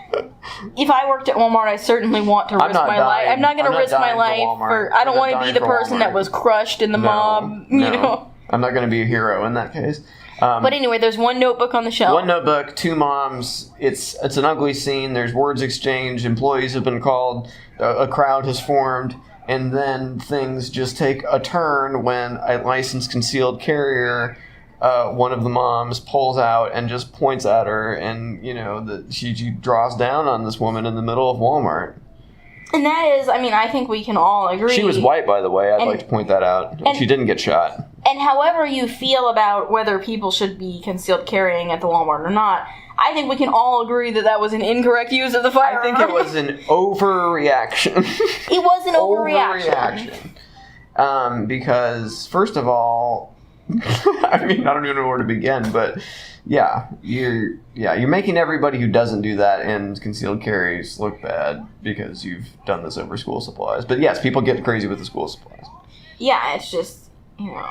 if I worked at Walmart, I certainly want to risk my life. I'm not going to risk my life for. I don't want to be the person that was crushed in the mob. You know, I'm not going to be a hero in that case. But anyway, there's one notebook on the shelf. One notebook, two moms. It's an ugly scene. There's words exchanged. Employees have been called. A crowd has formed. And then things just take a turn when a licensed concealed carrier, one of the moms, pulls out and just points at her. And, you know, she draws down on this woman in the middle of Walmart. And that is, I mean, I think we can all agree. She was white, by the way. I'd like to point that out. She didn't get shot. And however you feel about whether people should be concealed carrying at the Walmart or not, I think we can all agree that was an incorrect use of the firearm. I think it was an overreaction. It was an overreaction. Because, first of all, I mean, I don't even know where to begin, but yeah, you're making everybody who doesn't do that in concealed carries look bad because you've done this over school supplies. But yes, people get crazy with the school supplies. Yeah, it's just, you know,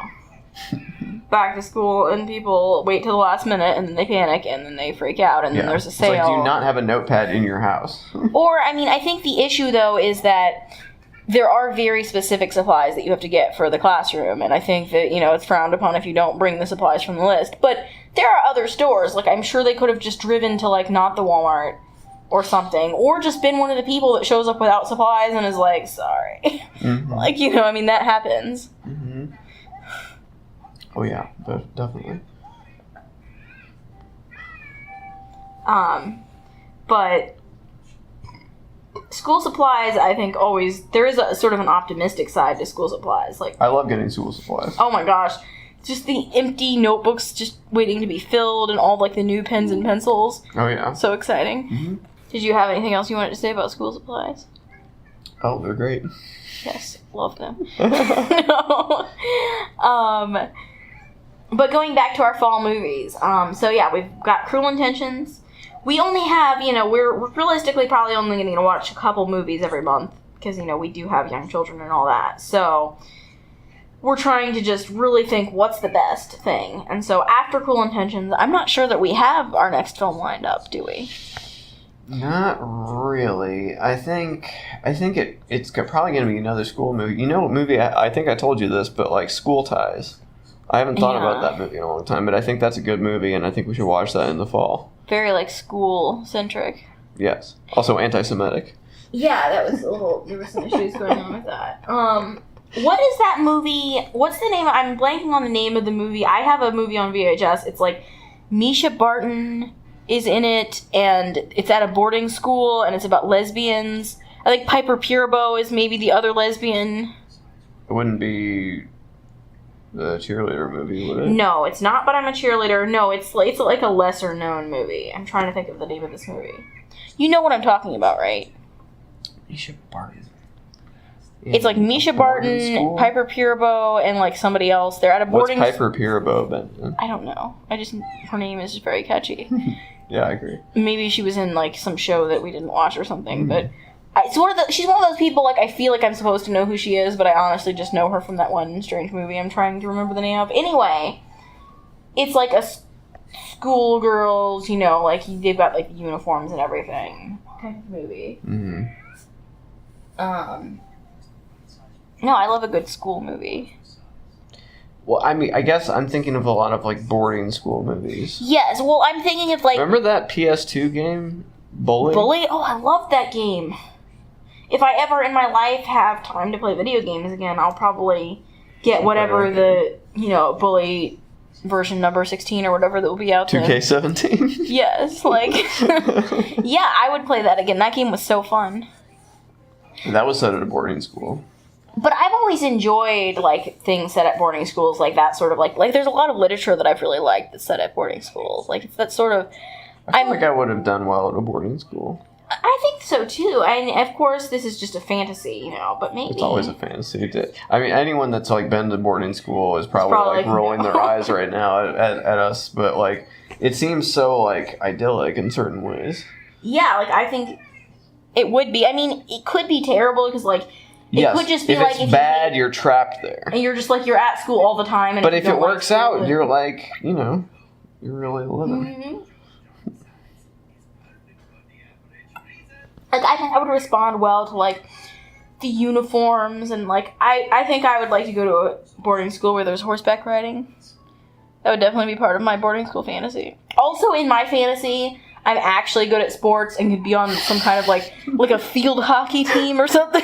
back to school and people wait till the last minute and then they panic and then they freak out and then there's a sale. It's like, do you not have a notepad in your house? Or, I mean, I think the issue though is that there are very specific supplies that you have to get for the classroom, and I think that, you know, it's frowned upon if you don't bring the supplies from the list. But there are other stores, like, I'm sure they could have just driven to, like, not the Walmart or something, or just been one of the people that shows up without supplies and is like, sorry. Mm-hmm. Like, you know, I mean, that happens. Mm-hmm. Oh, yeah, definitely. But school supplies, I think, always, there is a sort of an optimistic side to school supplies. Like, I love getting school supplies. Oh my gosh. Just the empty notebooks just waiting to be filled and all, like, the new pens and pencils. Oh, yeah. So exciting. Mm-hmm. Did you have anything else you wanted to say about school supplies? Oh, they're great. Yes, love them. No. But going back to our fall movies. So, yeah, we've got Cruel Intentions. We only have, you know, we're realistically probably only going to watch a couple movies every month because, you know, we do have young children and all that. So we're trying to just really think what's the best thing. And so after Cruel Intentions, I'm not sure that we have our next film lined up, do we? Not really. I think it's probably going to be another school movie. You know what movie? I think I told you this, but like School Ties. I haven't thought about that movie in a long time, but I think that's a good movie, and I think we should watch that in the fall. Very, like, school-centric. Yes. Also anti-Semitic. Yeah, that was a little... There were some issues going on with that. What is that movie? What's the name? I'm blanking on the name of the movie. I have a movie on VHS. It's like Misha Barton is in it, and it's at a boarding school, and it's about lesbians. I think Piper Perabo is maybe the other lesbian. It wouldn't be the cheerleader movie, would it? No, it's not, but I'm a cheerleader. No, it's like a lesser-known movie. I'm trying to think of the name of this movie. You know what I'm talking about, right? Misha Barton. It's like Misha Barton, Piper Perabo, and like somebody else. They're at a boarding. What's Piper Perabo been? I don't know. Her name is just very catchy. Yeah, I agree. Maybe she was in like some show that we didn't watch or something. But she's one of those people. Like, I feel like I'm supposed to know who she is, but I honestly just know her from that one strange movie I'm trying to remember the name of. Anyway, it's like a schoolgirls, you know, like they've got like uniforms and everything kind of movie. Mm-hmm. No, I love a good school movie. Well, I mean, I guess I'm thinking of a lot of, like, boarding school movies. Yes, well, I'm thinking of, like... Remember that PS2 game? Bully? Bully? Oh, I love that game. If I ever in my life have time to play video games again, I'll probably get whatever the, you know, Bully version number 16 or whatever that will be out there. 2K17? Yes, like... Yeah, I would play that again. That game was so fun. That was set at a boarding school. But I've always enjoyed, like, things set at boarding schools, like that sort of, like, there's a lot of literature that I've really liked that's set at boarding schools. Like, it's that sort of... I feel like I would have done well at a boarding school. I I think so too. And of course, this is just a fantasy, but maybe It's always a fantasy. I mean, anyone that's like been to boarding school is probably like rolling their eyes right now at us. But like, it seems so like idyllic in certain ways. Yeah, like I think it would be. I mean, it could be terrible because like. It could just be if like it's bad, you're trapped there. And you're just like you're at school all the time. And but if it works out, you're like you're really living. Mm-hmm. Like I think I would respond well to like the uniforms and like I think I would like to go to a boarding school where there's horseback riding. That would definitely be part of my boarding school fantasy. Also, in my fantasy, I'm actually good at sports and could be on some kind of like a field hockey team or something.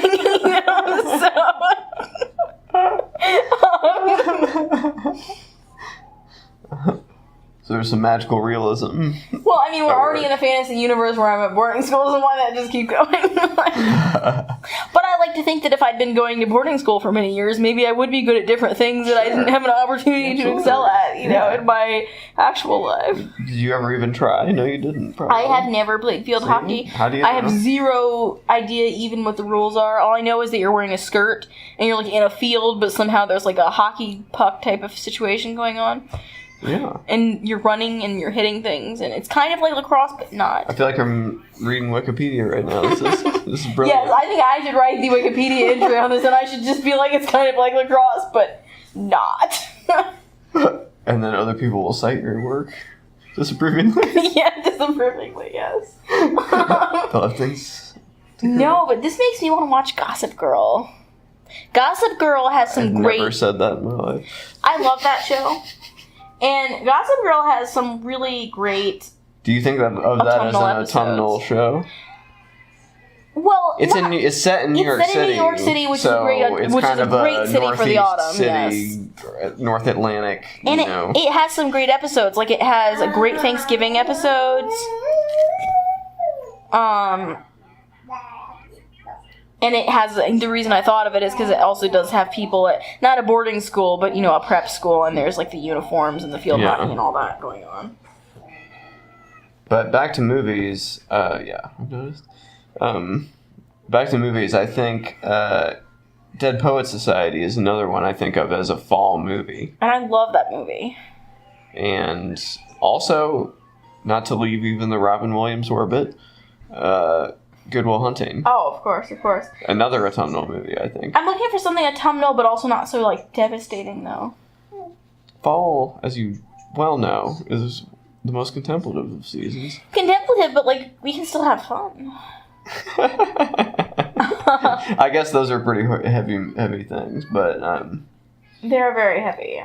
So there's some magical realism. Well, I mean, we're already in a fantasy universe where I'm at boarding school, so why not just keep going? But I like to think that if I'd been going to boarding school for many years, maybe I would be good at different things that I didn't have an opportunity to excel at, in my actual life. Did you ever even try? No, you didn't, probably. I have never played field hockey. How do you I have zero idea even what the rules are. All I know is that you're wearing a skirt, and you're, like, in a field, but somehow there's, like, a hockey puck type of situation going on. Yeah. And you're running and you're hitting things, and it's kind of like lacrosse, but not. I feel like I'm reading Wikipedia right now. This is brilliant. Yes, I think I should write the Wikipedia entry on this, and I should just be like, it's kind of like lacrosse, but not. And then other people will cite your work disapprovingly. Yeah, disapprovingly, yes. They'll have things. No, but this makes me want to watch Gossip Girl. Gossip Girl has some great... I've never said that in my life. I love that show. And Gossip Girl has some really great... Do you think of that as an autumnal show? Well, it's set in New York City. It's set in New York City, which is a great city for the autumn. City, yes. North Atlantic. And it has some great episodes. Like, it has a great Thanksgiving episodes. And it has, the reason I thought of it is because it also does have people at, not a boarding school, but, a prep school, and there's, like, the uniforms and the field hockey and all that going on. But back to movies, I've noticed. Back to movies, I think Dead Poets Society is another one I think of as a fall movie. And I love that movie. And also, not to leave even the Robin Williams orbit, Good Will Hunting. Oh, of course. Another autumnal movie, I think. I'm looking for something autumnal, but also not so, like, devastating, though. Fall, as you well know, is the most contemplative of seasons. Contemplative, but, like, we can still have fun. I guess those are pretty heavy things, but... They're very heavy.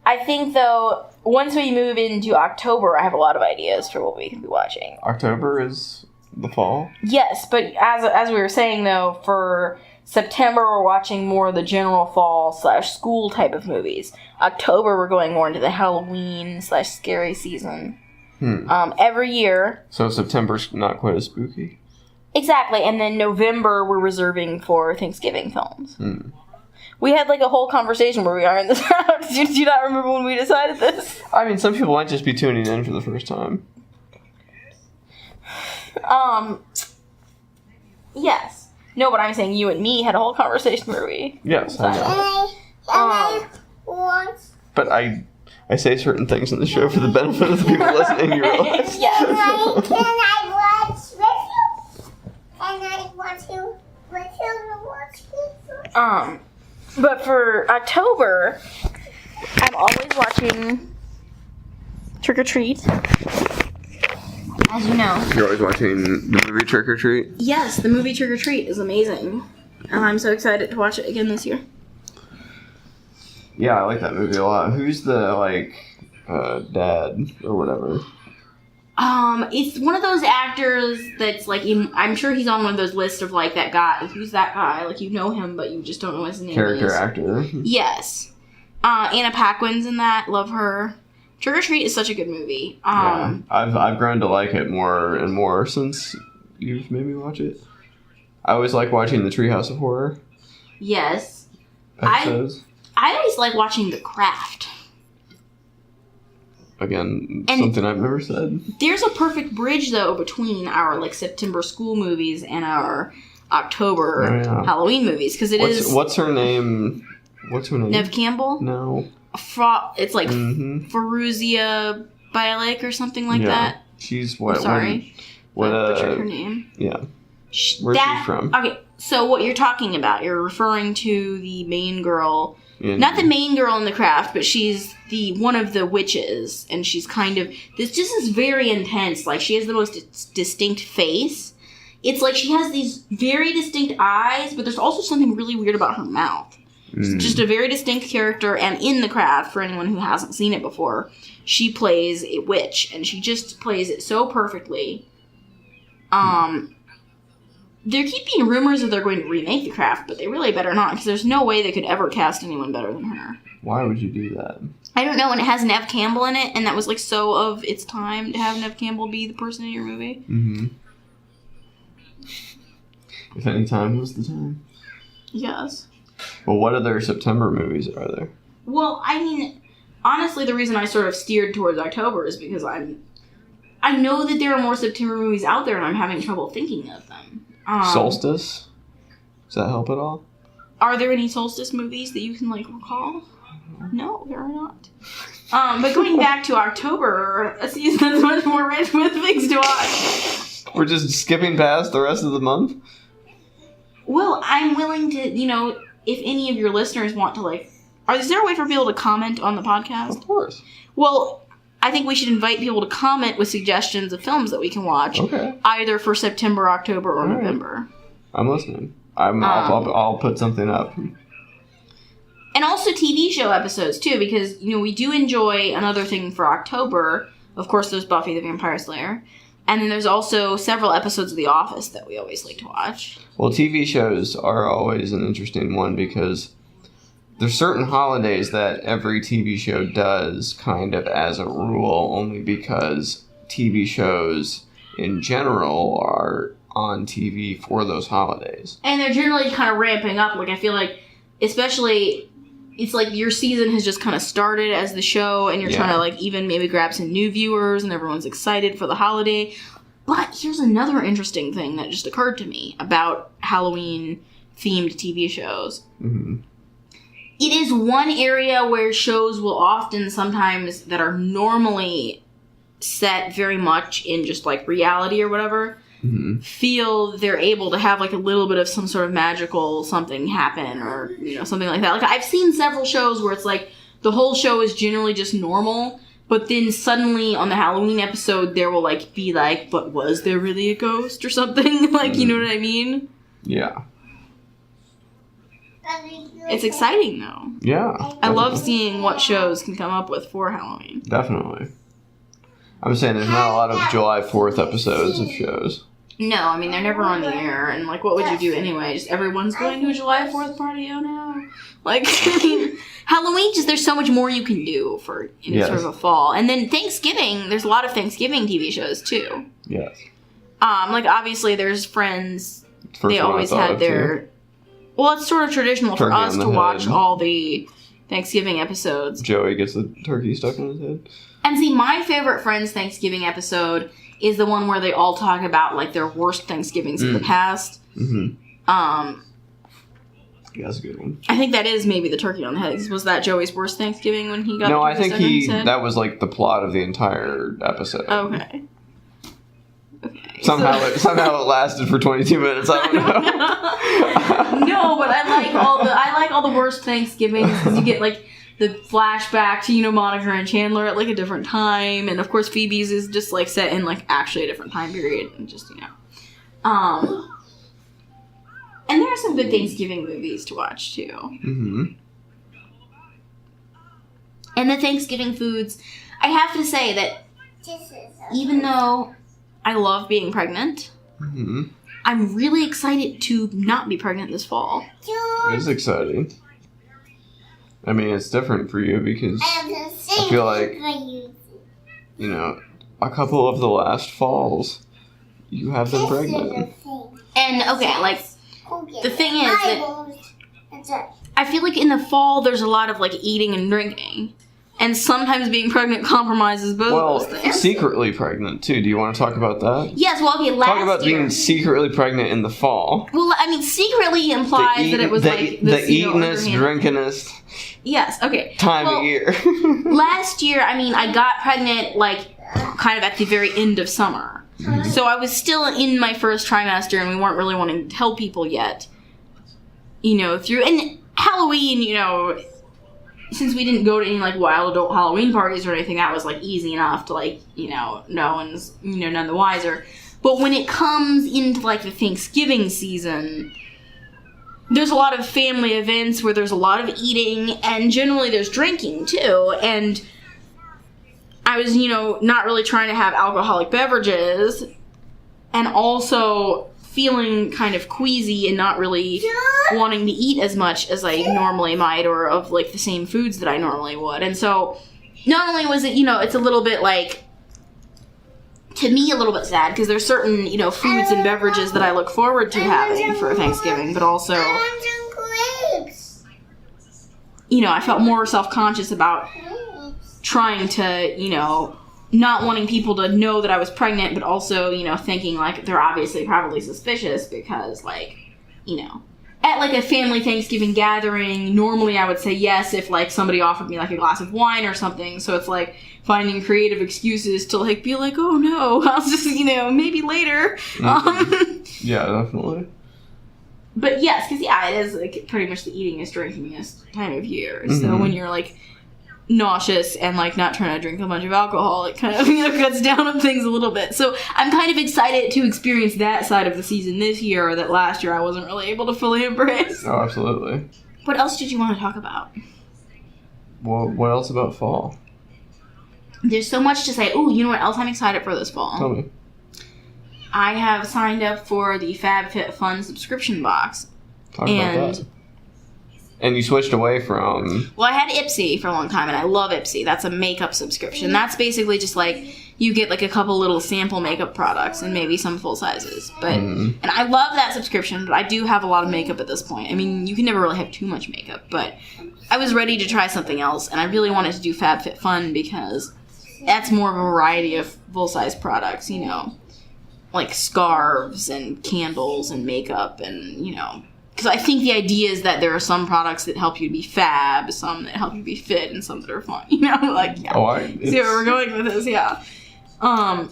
I think, though, once we move into October, I have a lot of ideas for what we can be watching. October is the fall? Yes, but as we were saying, though, for September, we're watching more of the general fall/school type of movies. October, we're going more into the Halloween/scary season. Every year. So September's not quite as spooky? Exactly, and then November, we're reserving for Thanksgiving films. We had, like, a whole conversation where we ironed this out. Did you not remember when we decided this? I mean, some people might just be tuning in for the first time. Yes. No, but I'm saying you and me had a whole conversation where we... Yes, I know. But I say certain things in the show for the benefit of the people listening, you realize? Yes. Can I watch with you? And I want to watch with you. But for October, I'm always watching Trick or Treat. As you know. You're always watching the movie Trick or Treat? Yes, the movie Trick or Treat is amazing. And I'm so excited to watch it again this year. Yeah, I like that movie a lot. Who's the, dad or whatever? It's one of those actors that's, like, I'm sure he's on one of those lists of, like, that guy. Who's that guy? Like, you know him, but you just don't know what his name is. Character actor. Yes. Anna Paquin's in that. Love her. Trick or Treat is such a good movie. Yeah, I've grown to like it more and more since you've made me watch it. I always like watching the Treehouse of Horror. Yes. Episodes. I always like watching The Craft. Again, something I've never said. There's a perfect bridge, though, between our, like, September school movies and our October Halloween movies. Because What's her name? Neve Campbell? No. It's like Feruzia by a Lake or something like that. She's what? I'm sorry. What butchered her name. Yeah. Where's she from? Okay, so what you're talking about, you're referring to the main girl. Not the main girl in The Craft, but she's one of the witches, and she's kind of... This just is very intense. Like, she has the most distinct face. It's like she has these very distinct eyes, but there's also something really weird about her mouth. She's just a very distinct character, and in The Craft, for anyone who hasn't seen it before, she plays a witch, and she just plays it so perfectly. There keep being rumors that they're going to remake The Craft, but they really better not, because there's no way they could ever cast anyone better than her. Why would you do that? I don't know, and it has Neve Campbell in it, and that was like so of its time to have Neve Campbell be the person in your movie. Mm-hmm. If any time was the time. Yes. Well, what other September movies are there? Well, I mean, honestly, the reason I sort of steered towards October is because I know that there are more September movies out there, and I'm having trouble thinking of them. Solstice? Does that help at all? Are there any Solstice movies that you can, like, recall? No, there are not. But going back to October, a season that's much more rich with things to watch. We're just skipping past the rest of the month? Well, I'm willing to, if any of your listeners want to, like... Is there a way for people to comment on the podcast? Of course. Well, I think we should invite people to comment with suggestions of films that we can watch. Okay. Either for September, October, or November. I'm listening. I'll put something up. And also TV show episodes, too, because, we do enjoy another thing for October. Of course, there's Buffy the Vampire Slayer. And then there's also several episodes of The Office that we always like to watch. Well, TV shows are always an interesting one because there's certain holidays that every TV show does kind of as a rule, only because TV shows in general are on TV for those holidays. And they're generally kind of ramping up. Like, I feel like, especially, it's like your season has just kind of started as the show, and you're trying to, like, even maybe grab some new viewers, and everyone's excited for the holiday. But here's another interesting thing that just occurred to me about Halloween-themed TV shows. Mm-hmm. It is one area where shows will often sometimes, that are normally set very much in just, like, reality or whatever, feel they're able to have, like, a little bit of some sort of magical something happen or, something like that. Like, I've seen several shows where it's, like, the whole show is generally just normal, but then suddenly on the Halloween episode there will, like, be, like, but was there really a ghost or something? Like, you know what I mean? Yeah. It's exciting, though. Yeah. I love seeing what shows can come up with for Halloween. Definitely. I'm saying there's not a lot of July 4th episodes of shows. No, I mean, they're never on the air, and, like, what would you do anyway? Just everyone's going to a July 4th party, oh no. Like, I mean, Halloween, just there's so much more you can do for, sort of a fall. And then Thanksgiving, there's a lot of Thanksgiving TV shows, too. Yes. Like, obviously, there's Friends. They always had their... Too. Well, it's sort of traditional for us to watch all the Thanksgiving episodes. Joey gets the turkey stuck in his head. And see, my favorite Friends Thanksgiving episode is the one where they all talk about, like, their worst Thanksgivings of the past. Mm-hmm. Yeah, that's a good one. I think that is maybe the turkey on the head. Was that Joey's worst Thanksgiving when he got No, I think that was, like, the plot of the entire episode. Okay. Somehow it lasted for 22 minutes. I don't know. No, but I like all the worst Thanksgivings because you get, like, the flashback to, Monica and Chandler at, like, a different time, and of course Phoebe's is just, like, set in, like, actually a different time period, and just, and there are some good Thanksgiving movies to watch too. Mm-hmm. And the Thanksgiving foods, I have to say that even though I love being pregnant, I'm really excited to not be pregnant this fall. It is exciting. I mean, it's different for you because I feel like, a couple of the last falls, you have been pregnant. And, okay, like, the thing is that I feel like in the fall there's a lot of, like, eating and drinking. And sometimes being pregnant compromises both of those things. Secretly pregnant, too. Do you want to talk about that? Yes, well, okay, last year... Talk about being secretly pregnant in the fall. Well, I mean, secretly implies that it was like... The eatingest, drinkingest... Yes, okay. Time of year. Last year, I mean, I got pregnant, like, kind of at the very end of summer. Mm-hmm. So I was still in my first trimester, and we weren't really wanting to tell people yet. Through... And Halloween, since we didn't go to any, like, wild adult Halloween parties or anything, that was, like, easy enough to, like, no one's, none the wiser. But when it comes into, like, the Thanksgiving season, there's a lot of family events where there's a lot of eating, and generally there's drinking, too. And I was, not really trying to have alcoholic beverages, and also feeling kind of queasy and not really wanting to eat as much as I normally might, or of, like, the same foods that I normally would. And so, not only was it, it's a little bit, like, to me, a little bit sad, because there's certain, foods and beverages that I look forward to having for Thanksgiving, but also, I felt more self-conscious about trying to, not wanting people to know that I was pregnant, but also, thinking, like, they're obviously probably suspicious because, like, at, like, a family Thanksgiving gathering, normally I would say yes if, like, somebody offered me, like, a glass of wine or something, so it's, like, finding creative excuses to, like, be like, oh, no, I'll just, maybe later. Mm-hmm. Yeah, definitely. But, yes, because, it is, like, pretty much the eatingest, drinkingest time of year, mm-hmm. So when you're, like, nauseous and, like, not trying to drink a bunch of alcohol, it kind of, cuts down on things a little bit. So I'm kind of excited to experience that side of the season this year that last year I wasn't really able to fully embrace. Oh, absolutely. What else did you want to talk about? Well, what else about fall? There's so much to say. Ooh, you know what else I'm excited for this fall? Tell me. I have signed up for the FabFitFun subscription box. Talk about that. And you switched away from... Well, I had Ipsy for a long time, and I love Ipsy. That's a makeup subscription. That's basically just, like, you get, like, a couple little sample makeup products and maybe some full sizes. But And I love that subscription, but I do have a lot of makeup at this point. I mean, you can never really have too much makeup, but I was ready to try something else, and I really wanted to do FabFitFun because that's more of a variety of full-size products, like scarves and candles and makeup and, because I think the idea is that there are some products that help you to be fab, some that help you be fit, and some that are fun. Like, yeah. See where we're going with this, yeah. But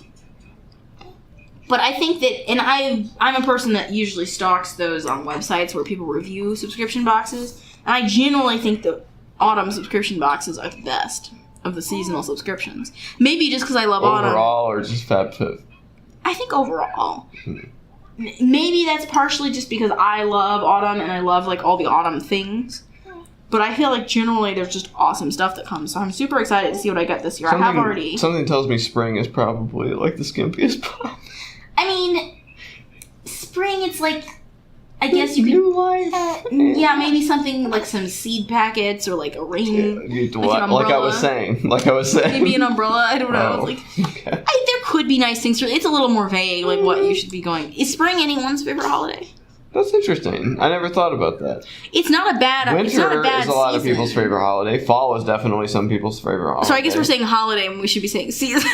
I think that, and I'm a person that usually stalks those on websites where people review subscription boxes, and I generally think the autumn subscription boxes are the best of the seasonal subscriptions. Maybe just because I love autumn. Overall, or just FabFit? I think overall. Maybe that's partially just because I love autumn and I love, like, all the autumn things. But I feel like generally there's just awesome stuff that comes. So I'm super excited to see what I get this year. Something tells me spring is probably, like, the skimpiest part. I mean, spring, it's like... I guess you could... New life. Yeah, maybe something like some seed packets or, like, a rain... Like I was saying. Maybe an umbrella. I don't know. Okay. There could be nice things. It's a little more vague, like, what you should be going... Is spring anyone's favorite holiday? That's interesting. I never thought about that. It's not a bad Winter is a lot of people's favorite holiday. Fall is definitely some people's favorite holiday. So I guess we're saying holiday when we should be saying season.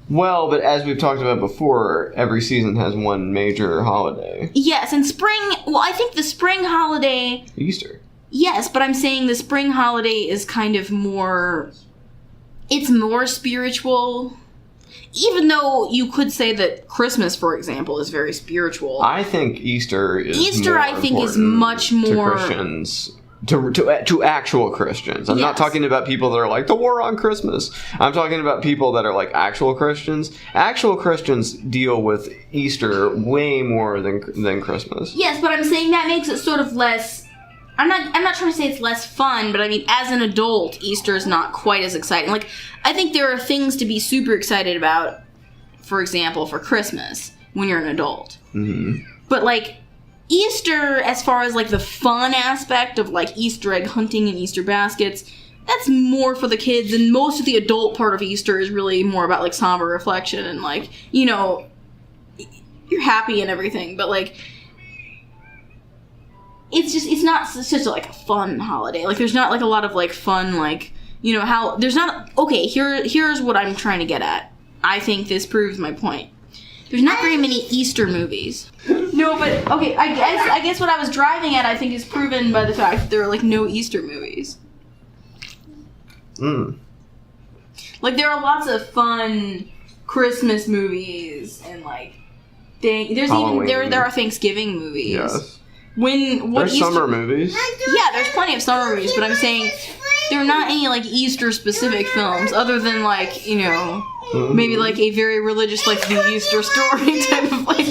Well, but as we've talked about before, every season has one major holiday. Yes, and spring... Well, I think the spring holiday... Easter. Yes, but I'm saying the spring holiday is kind of more... It's more spiritual. Even though you could say that Christmas, for example, is very spiritual. I think Easter is much more... to Christians... To actual Christians. I'm not talking about people that are like, the war on Christmas. I'm talking about people that are like actual Christians. Actual Christians deal with Easter way more than Christmas. Yes, but I'm saying that makes it sort of less... I'm not trying to say it's less fun, but I mean, as an adult, Easter is not quite as exciting. Like, I think there are things to be super excited about, for example, for Christmas, when you're an adult. Mm-hmm. But, like... Easter, as far as, like, the fun aspect of, like, Easter egg hunting and Easter baskets, that's more for the kids, and most of the adult part of Easter is really more about, like, somber reflection and, like, you're happy and everything, but, like, it's not such like a fun holiday. Like, there's not like a lot of like fun, like, you know, how there's not. Okay, here's what I'm trying to get at. I think this proves my point. There's not very many Easter movies. No, but okay, I guess what I was driving at, I think, is proven by the fact that there are like no Easter movies. Like, there are lots of fun Christmas movies and like there's Halloween. Even there are Thanksgiving movies. Yes. There's Easter... summer movies. Yeah, there's plenty of summer movies, but I'm saying there are not any like Easter specific films other than like, you know, maybe like a very religious like The Easter Story type of like.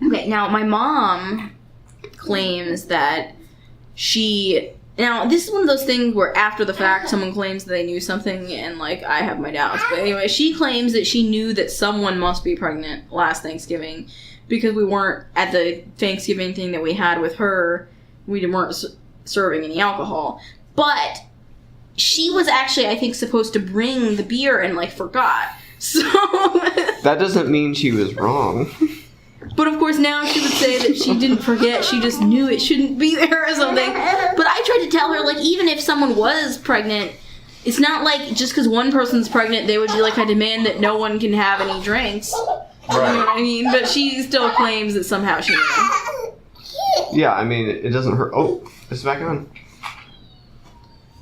Okay, now my mom claims that now, this is one of those things where after the fact someone claims that they knew something and, like, I have my doubts. But anyway, she claims that she knew that someone must be pregnant last Thanksgiving because we weren't, at the Thanksgiving thing that we had with her, we weren't serving any alcohol. But she was actually, I think, supposed to bring the beer and, like, forgot. So... That doesn't mean she was wrong. But of course now she would say that she didn't forget, she just knew it shouldn't be there or something. But I tried to tell her, like, even if someone was pregnant, it's not like just because one person's pregnant, they would be like, I demand that no one can have any drinks. Right. You know what I mean? But she still claims that somehow she knew. Yeah, I mean, it doesn't hurt. Oh, it's back on.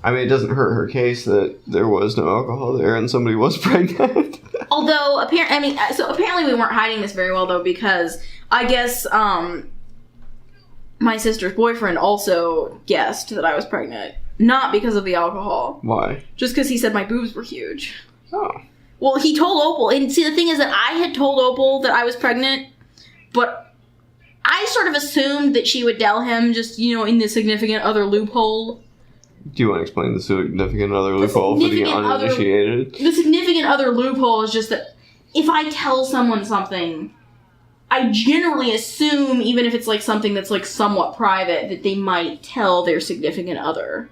I mean, it doesn't hurt her case that there was no alcohol there and somebody was pregnant. Although, apparently we weren't hiding this very well, though, because I guess my sister's boyfriend also guessed that I was pregnant. Not because of the alcohol. Why? Just because he said my boobs were huge. Oh. Well, he told Opal, and see, the thing is that I had told Opal that I was pregnant, but I sort of assumed that she would tell him just, you know, in the significant other loophole. Do you want to explain the significant other loophole for the uninitiated? The significant other loophole is just that if I tell someone something, I generally assume, even if it's like something that's like somewhat private, that they might tell their significant other.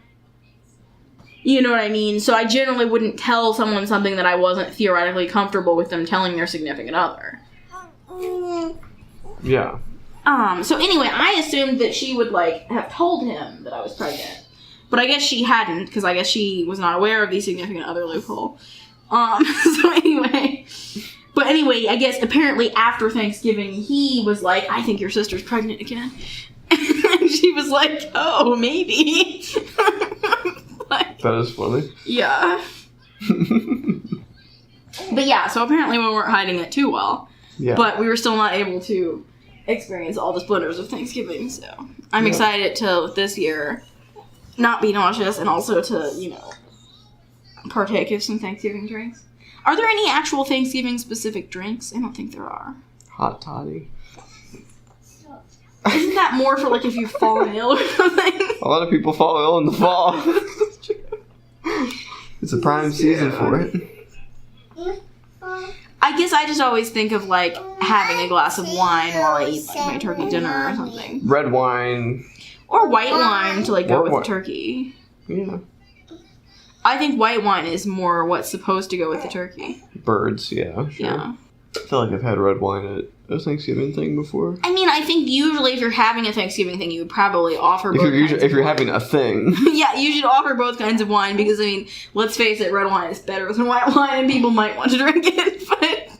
You know what I mean? So I generally wouldn't tell someone something that I wasn't theoretically comfortable with them telling their significant other. Yeah. So anyway, I assumed that she would like have told him that I was pregnant. But I guess she hadn't, because I guess she was not aware of the significant other loophole. So anyway. But anyway, I guess apparently after Thanksgiving, he was like, I think your sister's pregnant again. And she was like, oh, maybe. Like, that is funny. Yeah. But yeah, so apparently we weren't hiding it too well. Yeah. But we were still not able to experience all the splendors of Thanksgiving, so I'm excited to, this year, not be nauseous and also to, you know, partake of some Thanksgiving drinks. Are there any actual Thanksgiving-specific drinks? I don't think there are. Hot toddy. Isn't that more for, like, if you've fallen ill or something? A lot of people fall ill in the fall. It's a prime season for it. I guess I just always think of, like, having a glass of wine while I eat, like, my turkey dinner or something. Red wine. Or white wine to, like, go with the turkey. Yeah. I think white wine is more what's supposed to go with the turkey. Birds, yeah. Sure. Yeah. I feel like I've had red wine at a Thanksgiving thing before. I mean, I think usually if you're having a Thanksgiving thing, you would probably offer both kinds of wine. If you're having a thing. Yeah, you should offer both kinds of wine because, I mean, let's face it, red wine is better than white wine and people might want to drink it, but...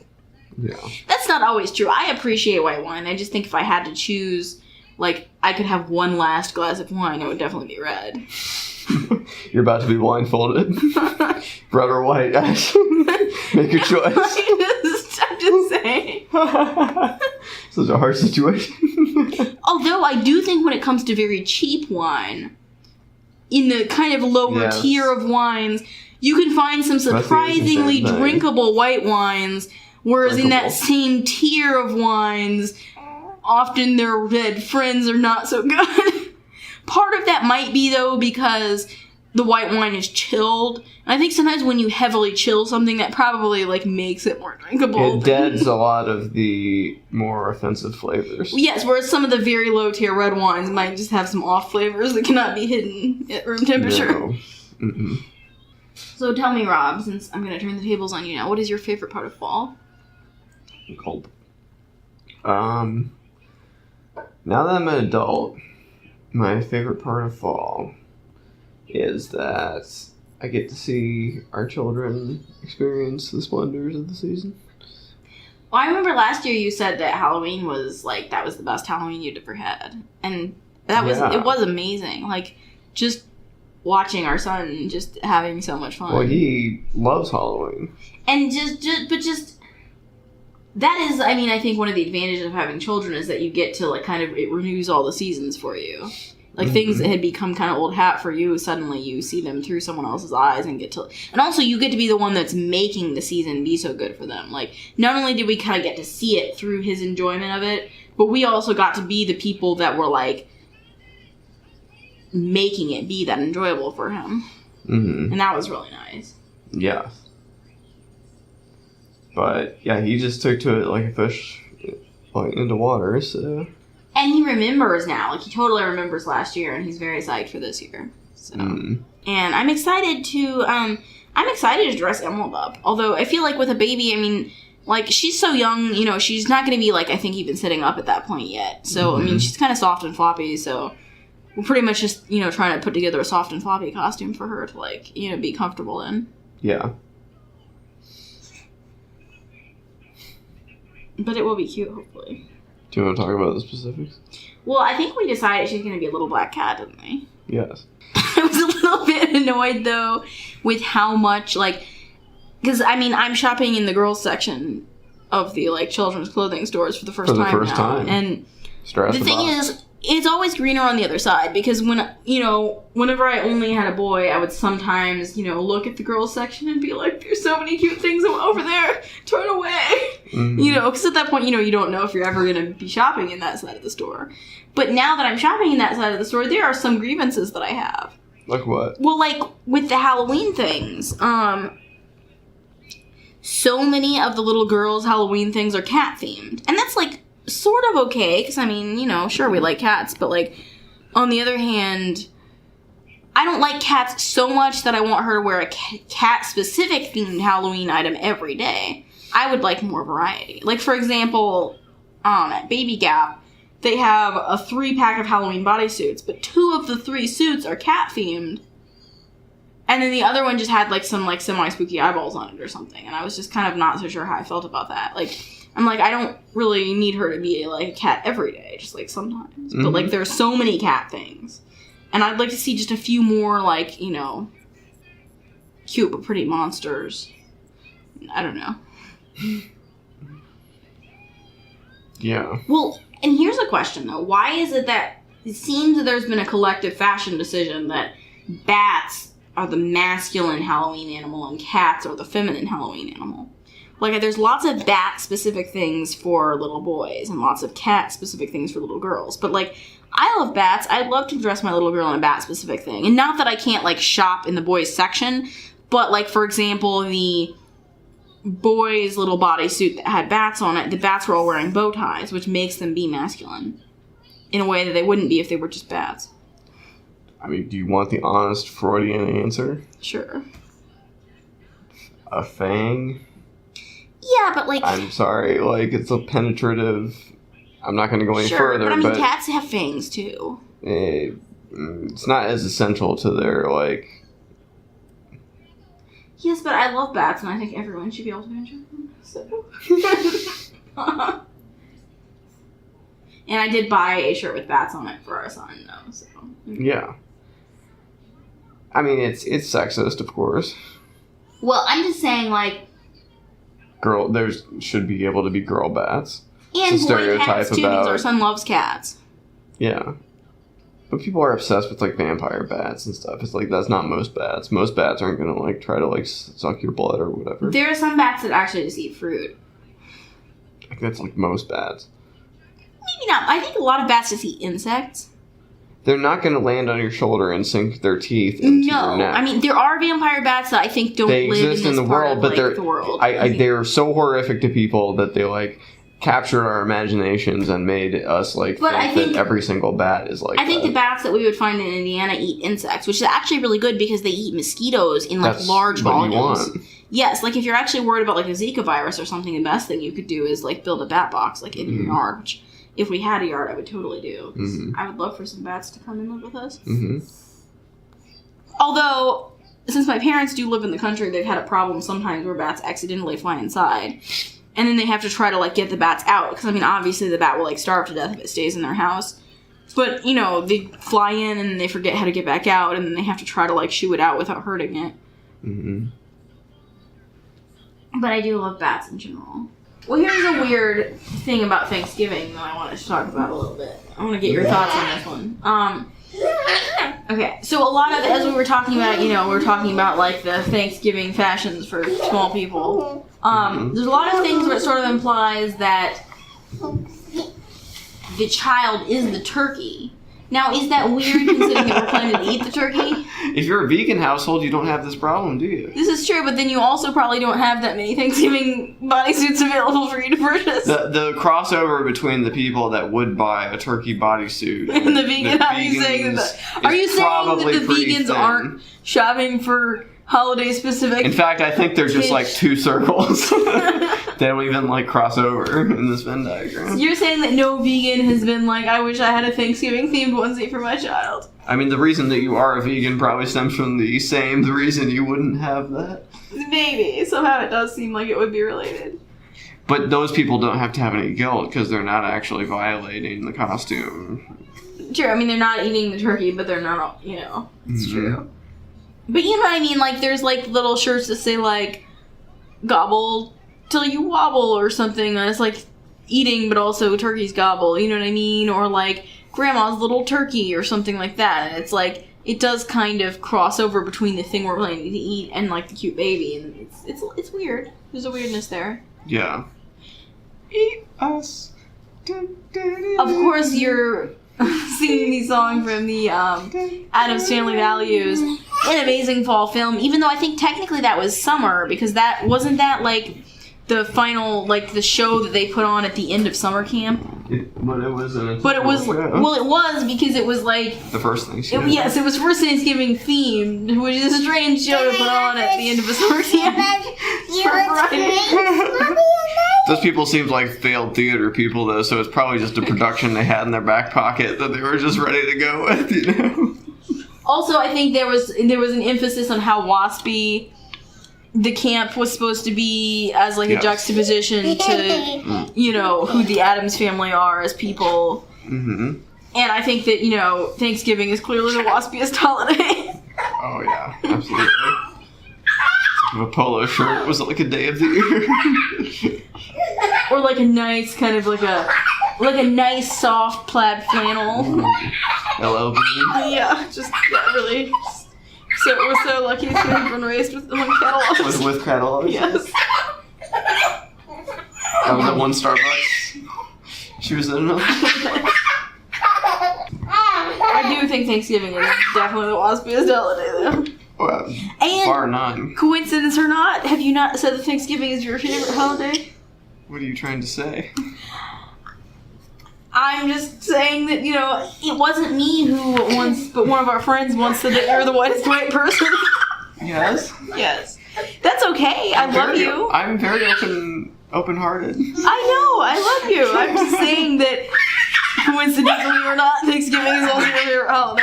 Yeah. That's not always true. I appreciate white wine. I just think if I had to choose, like, I could have one last glass of wine, it would definitely be red. You're about to be blindfolded. Red or white, Ash. Make your choice. I'm just saying. Such a hard situation. Although I do think when it comes to very cheap wine, in the kind of lower tier of wines, you can find some surprisingly drinkable white wines, whereas in that same tier of wines, often their red friends are not so good. Part of that might be, though, because the white wine is chilled. And I think sometimes when you heavily chill something, that probably, like, makes it more drinkable. It deads a lot of the more offensive flavors. Yes, whereas some of the very low-tier red wines might just have some off flavors that cannot be hidden at room temperature. No. Mm-mm. So tell me, Rob, since I'm going to turn the tables on you now, what is your favorite part of fall? Cold. Now that I'm an adult, my favorite part of fall is that I get to see our children experience the splendors of the season. Well, I remember last year you said that Halloween was, like, that was the best Halloween you'd ever had. And that was, it was amazing. Like, just watching our son just having so much fun. Well, he loves Halloween. And that is, I mean, I think one of the advantages of having children is that you get to, like, kind of, it renews all the seasons for you. Like, things that had become kind of old hat for you, suddenly you see them through someone else's eyes and and also you get to be the one that's making the season be so good for them. Like, not only did we kind of get to see it through his enjoyment of it, but we also got to be the people that were, like, making it be that enjoyable for him. Mm-hmm. And that was really nice. Yeah. But, yeah, he just took to it like a fish into water, so... And he remembers now. Like, he totally remembers last year, and he's very psyched for this year. So, And I'm excited to dress Emerald up. Although, I feel like with a baby, I mean, like, she's so young, you know, she's not going to be, like, I think even sitting up at that point yet. So, I mean, she's kind of soft and floppy, so we're pretty much just, you know, trying to put together a soft and floppy costume for her to, like, you know, be comfortable in. Yeah. But it will be cute, hopefully. Do you want to talk about the specifics? Well, I think we decided she's going to be a little black cat, didn't we? Yes. I was a little bit annoyed, though, with how much, like... Because, I mean, I'm shopping in the girls' section of the, like, children's clothing stores for the first time. And the thing is, it's always greener on the other side. Because, whenever I only had a boy, I would sometimes, look at the girls' section and be like, there's so many cute things over there. Turn away. Mm-hmm. Because at that point, you don't know if you're ever going to be shopping in that side of the store. But now that I'm shopping in that side of the store, there are some grievances that I have. Like what? Well, like, with the Halloween things, so many of the little girls' Halloween things are cat-themed. And that's, like, sort of okay, because, I mean, sure, we like cats, but, like, on the other hand, I don't like cats so much that I want her to wear a cat-specific themed Halloween item every day. I would like more variety. Like, for example, at Baby Gap, they have a 3-pack of Halloween bodysuits, but 2 of the 3 suits are cat-themed. And then the other one just had, like, some, like, semi-spooky eyeballs on it or something. And I was just kind of not so sure how I felt about that. Like, I'm like, I don't really need her to be, like, a cat every day, just, like, sometimes. Mm-hmm. But, like, there's so many cat things. And I'd like to see just a few more, like, cute but pretty monsters. I don't know. Yeah. Well, and here's a question, though. Why is it that it seems that there's been a collective fashion decision that bats are the masculine Halloween animal and cats are the feminine Halloween animal? Like, there's lots of bat-specific things for little boys and lots of cat-specific things for little girls. But, like, I love bats. I'd love to dress my little girl in a bat-specific thing. And not that I can't, like, shop in the boys' section, but, like, for example, the boys' little bodysuit that had bats on it, the bats were all wearing bow ties, which makes them be masculine in a way that they wouldn't be if they were just bats. I mean, do you want the honest Freudian answer? Sure. A fang? Yeah, but, like... I'm sorry, like, it's a penetrative... I'm not going to go any further, but... I mean, cats have fangs, too. It's not as essential to their, like... Yes, but I love bats, and I think everyone should be able to enjoy them, so... And I did buy a shirt with bats on it for our son, though, so... Yeah. I mean, it's sexist, of course. Well, I'm just saying, like... There should be able to be girl bats. And it's a stereotype boy cats, too, because our son loves cats. Yeah. But people are obsessed with, like, vampire bats and stuff. It's like, that's not most bats. Most bats aren't going to, like, try to, like, suck your blood or whatever. There are some bats that actually just eat fruit. I think that's, like, most bats. Maybe not. I think a lot of bats just eat insects. They're not going to land on your shoulder and sink their teeth into your neck. I mean, there are vampire bats that I think don't live in this part of, like, the world. They're so horrific to people that they, like, captured our imaginations and made us, like, think that every single bat is like that. I think the bats that we would find in Indiana eat insects, which is actually really good because they eat mosquitoes in, like, large volumes. You want. Yes, like, if you're actually worried about, like, a Zika virus or something, the best thing you could do is, like, build a bat box, like, in your yard, which if we had a yard, I would totally do. Mm-hmm. I would love for some bats to come and live with us. Mm-hmm. Although, since my parents do live in the country, they've had a problem sometimes where bats accidentally fly inside. And then they have to try to, like, get the bats out. Because, I mean, obviously the bat will, like, starve to death if it stays in their house. But, you know, they fly in and they forget how to get back out. And then they have to try to, like, shoo it out without hurting it. Mm-hmm. But I do love bats in general. Well, here's a weird thing about Thanksgiving that I wanted to talk about a little bit. I want to get your thoughts on this one. Okay, so a lot of, as we were talking about, you know, we were talking about, like, the Thanksgiving fashions for small people. There's a lot of things where it sort of implies that the child is the turkey. Now, is that weird considering that we're planning to eat the turkey? If you're a vegan household, you don't have this problem, do you? This is true, but then you also probably don't have that many Thanksgiving bodysuits available for you to purchase. The crossover between the people that would buy a turkey bodysuit and the vegan, are you saying that the vegans aren't shopping for holiday specific? In fact, I think they're just like two circles. They don't even like cross over in this Venn diagram. So you're saying that no vegan has been like, I wish I had a Thanksgiving themed onesie for my child. I mean, the reason that you are a vegan probably stems from the reason you wouldn't have that. Maybe. Somehow it does seem like it would be related. But those people don't have to have any guilt because they're not actually violating the costume. True, I mean, they're not eating the turkey, but they're not, you know, it's true. But you know what I mean? Like, there's, like, little shirts that say, like, gobble till you wobble or something. That's, like, eating, but also turkeys gobble. You know what I mean? Or, like, grandma's little turkey or something like that. And it's, like, it does kind of cross over between the thing we're planning to eat and, like, the cute baby. And it's weird. There's a weirdness there. Yeah. Eat us. Of course, you're singing the song from the Addams Family Values, an amazing fall film, even though I think technically that was summer, because that wasn't that like the final, like the show that they put on at the end of summer camp. But it was show. Well, it was because it was like the first Thanksgiving. Yes, it was first Thanksgiving themed, which is a strange show to put on at the end of a summer camp. Those people seemed like failed theater people, though, so it's probably just a production they had in their back pocket that they were just ready to go with, you know? Also, I think there was an emphasis on how waspy the camp was supposed to be as, like, a juxtaposition to, you know, who the Addams family are as people. Mm-hmm. And I think that, you know, Thanksgiving is clearly the waspiest holiday. Oh, yeah, absolutely. A polo shirt was like a day of the year. Or like a nice kind of like a nice soft plaid flannel. LLB. Yeah, really. So we're so lucky to have been raised with catalogs. With catalogs? Yes. I was at one Starbucks. She was at another. I do think Thanksgiving is definitely the waspiest holiday, though. Well, and bar none. Coincidence or not, have you not said that Thanksgiving is your favorite holiday? What are you trying to say? I'm just saying that, you know, it wasn't me who once, but one of our friends once said that you're the whitest white person. Yes? Yes. That's okay. I love you. I'm very open-hearted. I know. I love you. I'm just saying that coincidentally or not, Thanksgiving is also your favorite holiday.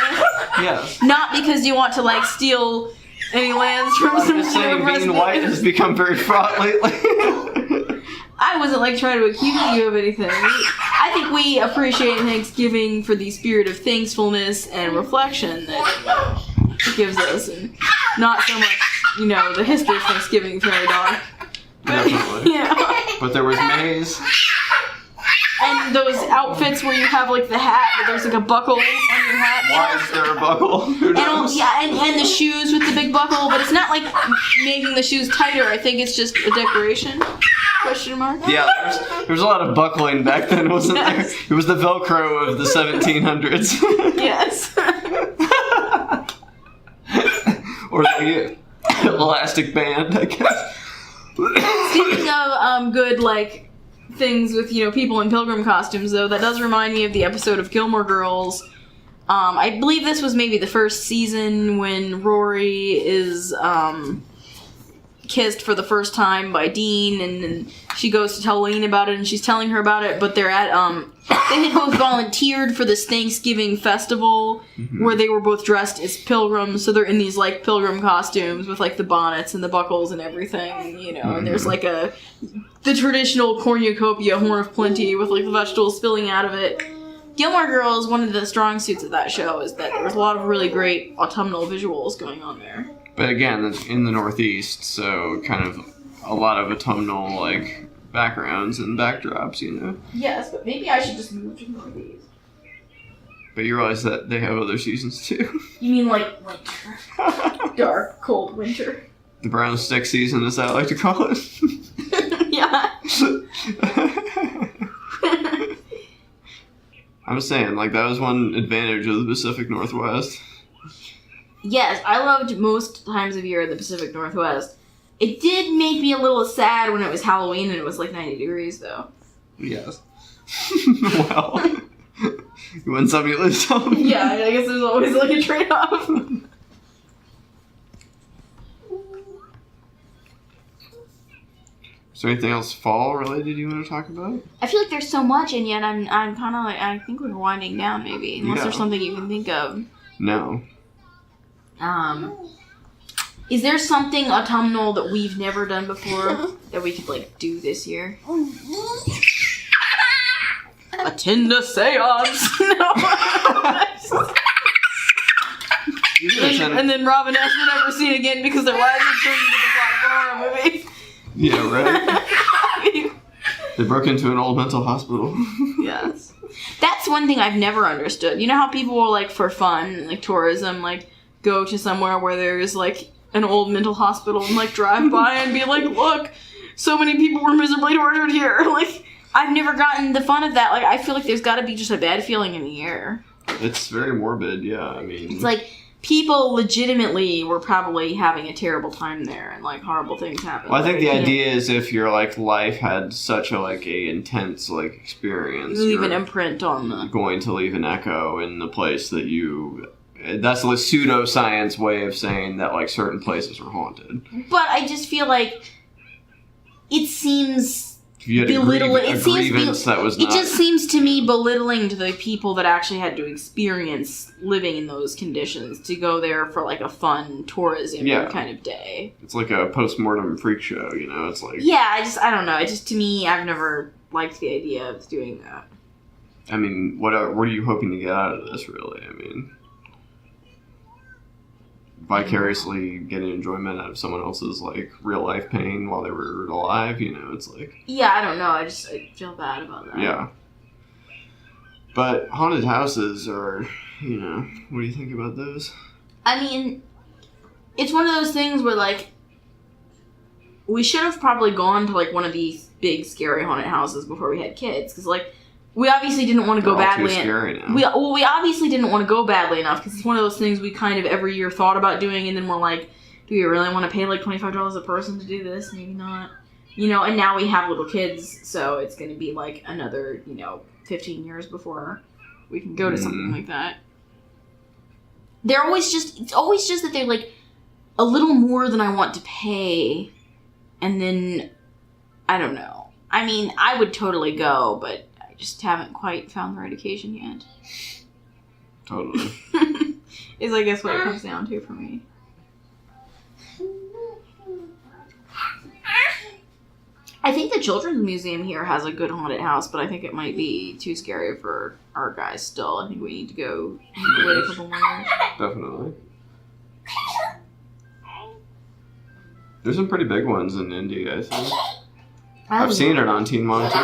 Yes. Not because you want to, like, steal any lands from some I'm just saying being white has become very fraught lately. I wasn't, like, trying to accuse you of anything. I think we appreciate Thanksgiving for the spirit of thankfulness and reflection that it gives us, and not so much, you know, the history of Thanksgiving is very dark. Definitely. Yeah. But there was maize. And those outfits where you have, like, the hat, but there's, like, a buckle on your hat. Why is there a buckle? And the shoes with the big buckle, but it's not, like, making the shoes tighter. I think it's just a decoration. Question mark? Yeah, there was a lot of buckling back then, wasn't there? It was the Velcro of the 1700s. Yes. Or the elastic band, I guess. Speaking of good, like, things with, you know, people in pilgrim costumes, though, that does remind me of the episode of Gilmore Girls. I believe this was maybe the first season when Rory is, kissed for the first time by Dean, and she goes to tell Lane about it, and she's telling her about it, but they're at, they had both volunteered for this Thanksgiving festival, where they were both dressed as pilgrims, so they're in these, like, pilgrim costumes with, like, the bonnets and the buckles and everything, you know, and there's, like, the traditional cornucopia, horn of plenty, with, like, the vegetables spilling out of it. Gilmore Girls, one of the strong suits of that show is that there was a lot of really great autumnal visuals going on there. But again, it's in the Northeast, so kind of a lot of autumnal, like, backgrounds and backdrops, you know? Yes, but maybe I should just move to the Northeast. But you realize that they have other seasons, too. You mean, like, winter. Dark, cold winter. The brown stick season, as I like to call it. Yeah. I'm saying, like, that was one advantage of the Pacific Northwest. Yes, I loved most times of year in the Pacific Northwest. It did make me a little sad when it was Halloween and it was like 90 degrees, though. Yes. Well, you win some, you lose some. Yeah, I guess there's always like a trade-off. Is there anything else fall related you want to talk about? I feel like there's so much, and yet I'm kind of like, I think we're winding down, maybe, unless there's something you can think of. No. Is there something autumnal that we've never done before that we could, like, do this year? Attend a seance! No. And then Rob and Ash were never seen again because their lives had turned into the plot of a horror movie. Yeah, right? They broke into an old mental hospital. Yes. That's one thing I've never understood. You know how people will, like, for fun, like, tourism, like, go to somewhere where there's, like, an old mental hospital and, like, drive by and be like, look, so many people were miserably tortured here. Like, I've never gotten the fun of that. Like, I feel like there's got to be just a bad feeling in the air. It's very morbid, yeah, I mean... It's like, people legitimately were probably having a terrible time there and, like, horrible things happened. Well, I think the idea is if your, like, life had such a, like, a intense, like, experience... You leave an imprint on the... going to leave an echo in the place that you... That's the pseudoscience way of saying that, like, certain places were haunted. But I just feel like it seems belittling. It just seems to me belittling to the people that actually had to experience living in those conditions to go there for, like, a fun tourism kind of day. It's like a post-mortem freak show, you know? It's like... Yeah, I don't know. It just, to me, I've never liked the idea of doing that. I mean, what are you hoping to get out of this, really? I mean... vicariously getting enjoyment out of someone else's, like, real life pain while they were alive, you know, it's like... Yeah, I don't know, I feel bad about that. Yeah. But haunted houses are, you know, what do you think about those? I mean, it's one of those things where, like, we should have probably gone to, like, one of these big, scary haunted houses before we had kids, because, like, we obviously didn't want to go badly. Too scary now. We obviously didn't want to go badly enough because it's one of those things we kind of every year thought about doing, and then we're like, do we really want to pay like $25 a person to do this? Maybe not. You know, and now we have little kids, so it's going to be like another, 15 years before we can go to something like that. It's always just that they're like a little more than I want to pay, and then I don't know. I mean, I would totally go, but I just haven't quite found the right occasion yet. Totally. Is I guess what it comes down to for me. I think the Children's Museum here has a good haunted house, but I think it might be too scary for our guys still. I think we need to go wait a couple more years. Definitely. There's some pretty big ones in Indy, I think. I've seen it on Teen Mom 2.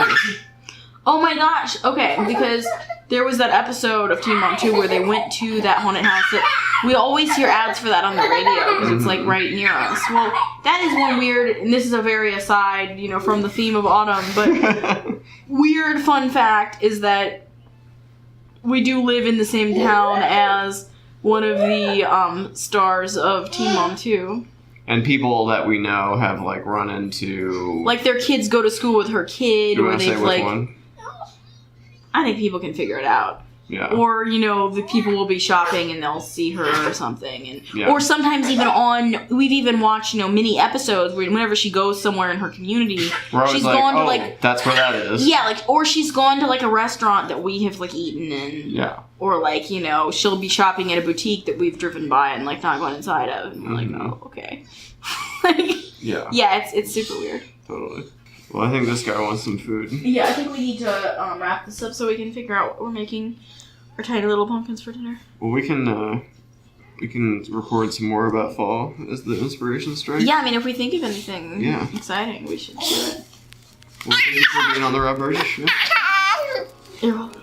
Oh my gosh, okay, because there was that episode of Teen Mom 2 where they went to that haunted house that we always hear ads for that on the radio because it's like right near us. Well, that is one weird, and this is a very aside, from the theme of autumn, but weird fun fact is that we do live in the same town as one of the stars of Teen Mom 2. And people that we know have, run into... their kids go to school with her kid, or they've, which one? I think people can figure it out. Yeah. Or, the people will be shopping and they'll see her or something. And Yeah. Or sometimes even we've even watched, mini episodes where whenever she goes somewhere in her community, she's gone to that's where that is. Yeah, or she's gone to a restaurant that we have eaten in. Yeah. Or she'll be shopping at a boutique that we've driven by and not gone inside of. And we're oh, okay. Yeah. Yeah, it's super weird. Totally. Well, I think this guy wants some food. Yeah, I think we need to wrap this up so we can figure out what we're making our tiny little pumpkins for dinner. Well, we can record some more about fall as the inspiration strikes. Yeah, if we think of anything exciting, we should do it. Well, thank you for being on the Rob Burgess Show. You're welcome.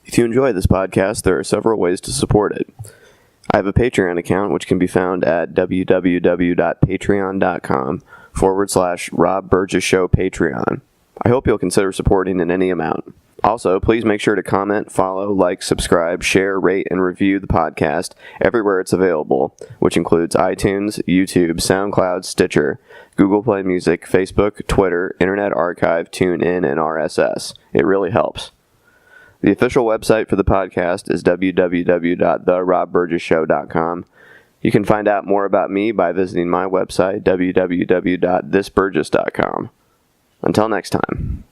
If you enjoy this podcast, there are several ways to support it. I have a Patreon account, which can be found at www.patreon.com/Rob Burgess Show Patreon. I hope you'll consider supporting in any amount. Also, please make sure to comment, follow, like, subscribe, share, rate, and review the podcast everywhere it's available, which includes iTunes, YouTube, SoundCloud, Stitcher, Google Play Music, Facebook, Twitter, Internet Archive, TuneIn, and RSS. It really helps. The official website for the podcast is www.therobburgessshow.com. You can find out more about me by visiting my website, www.thisburgess.com. Until next time.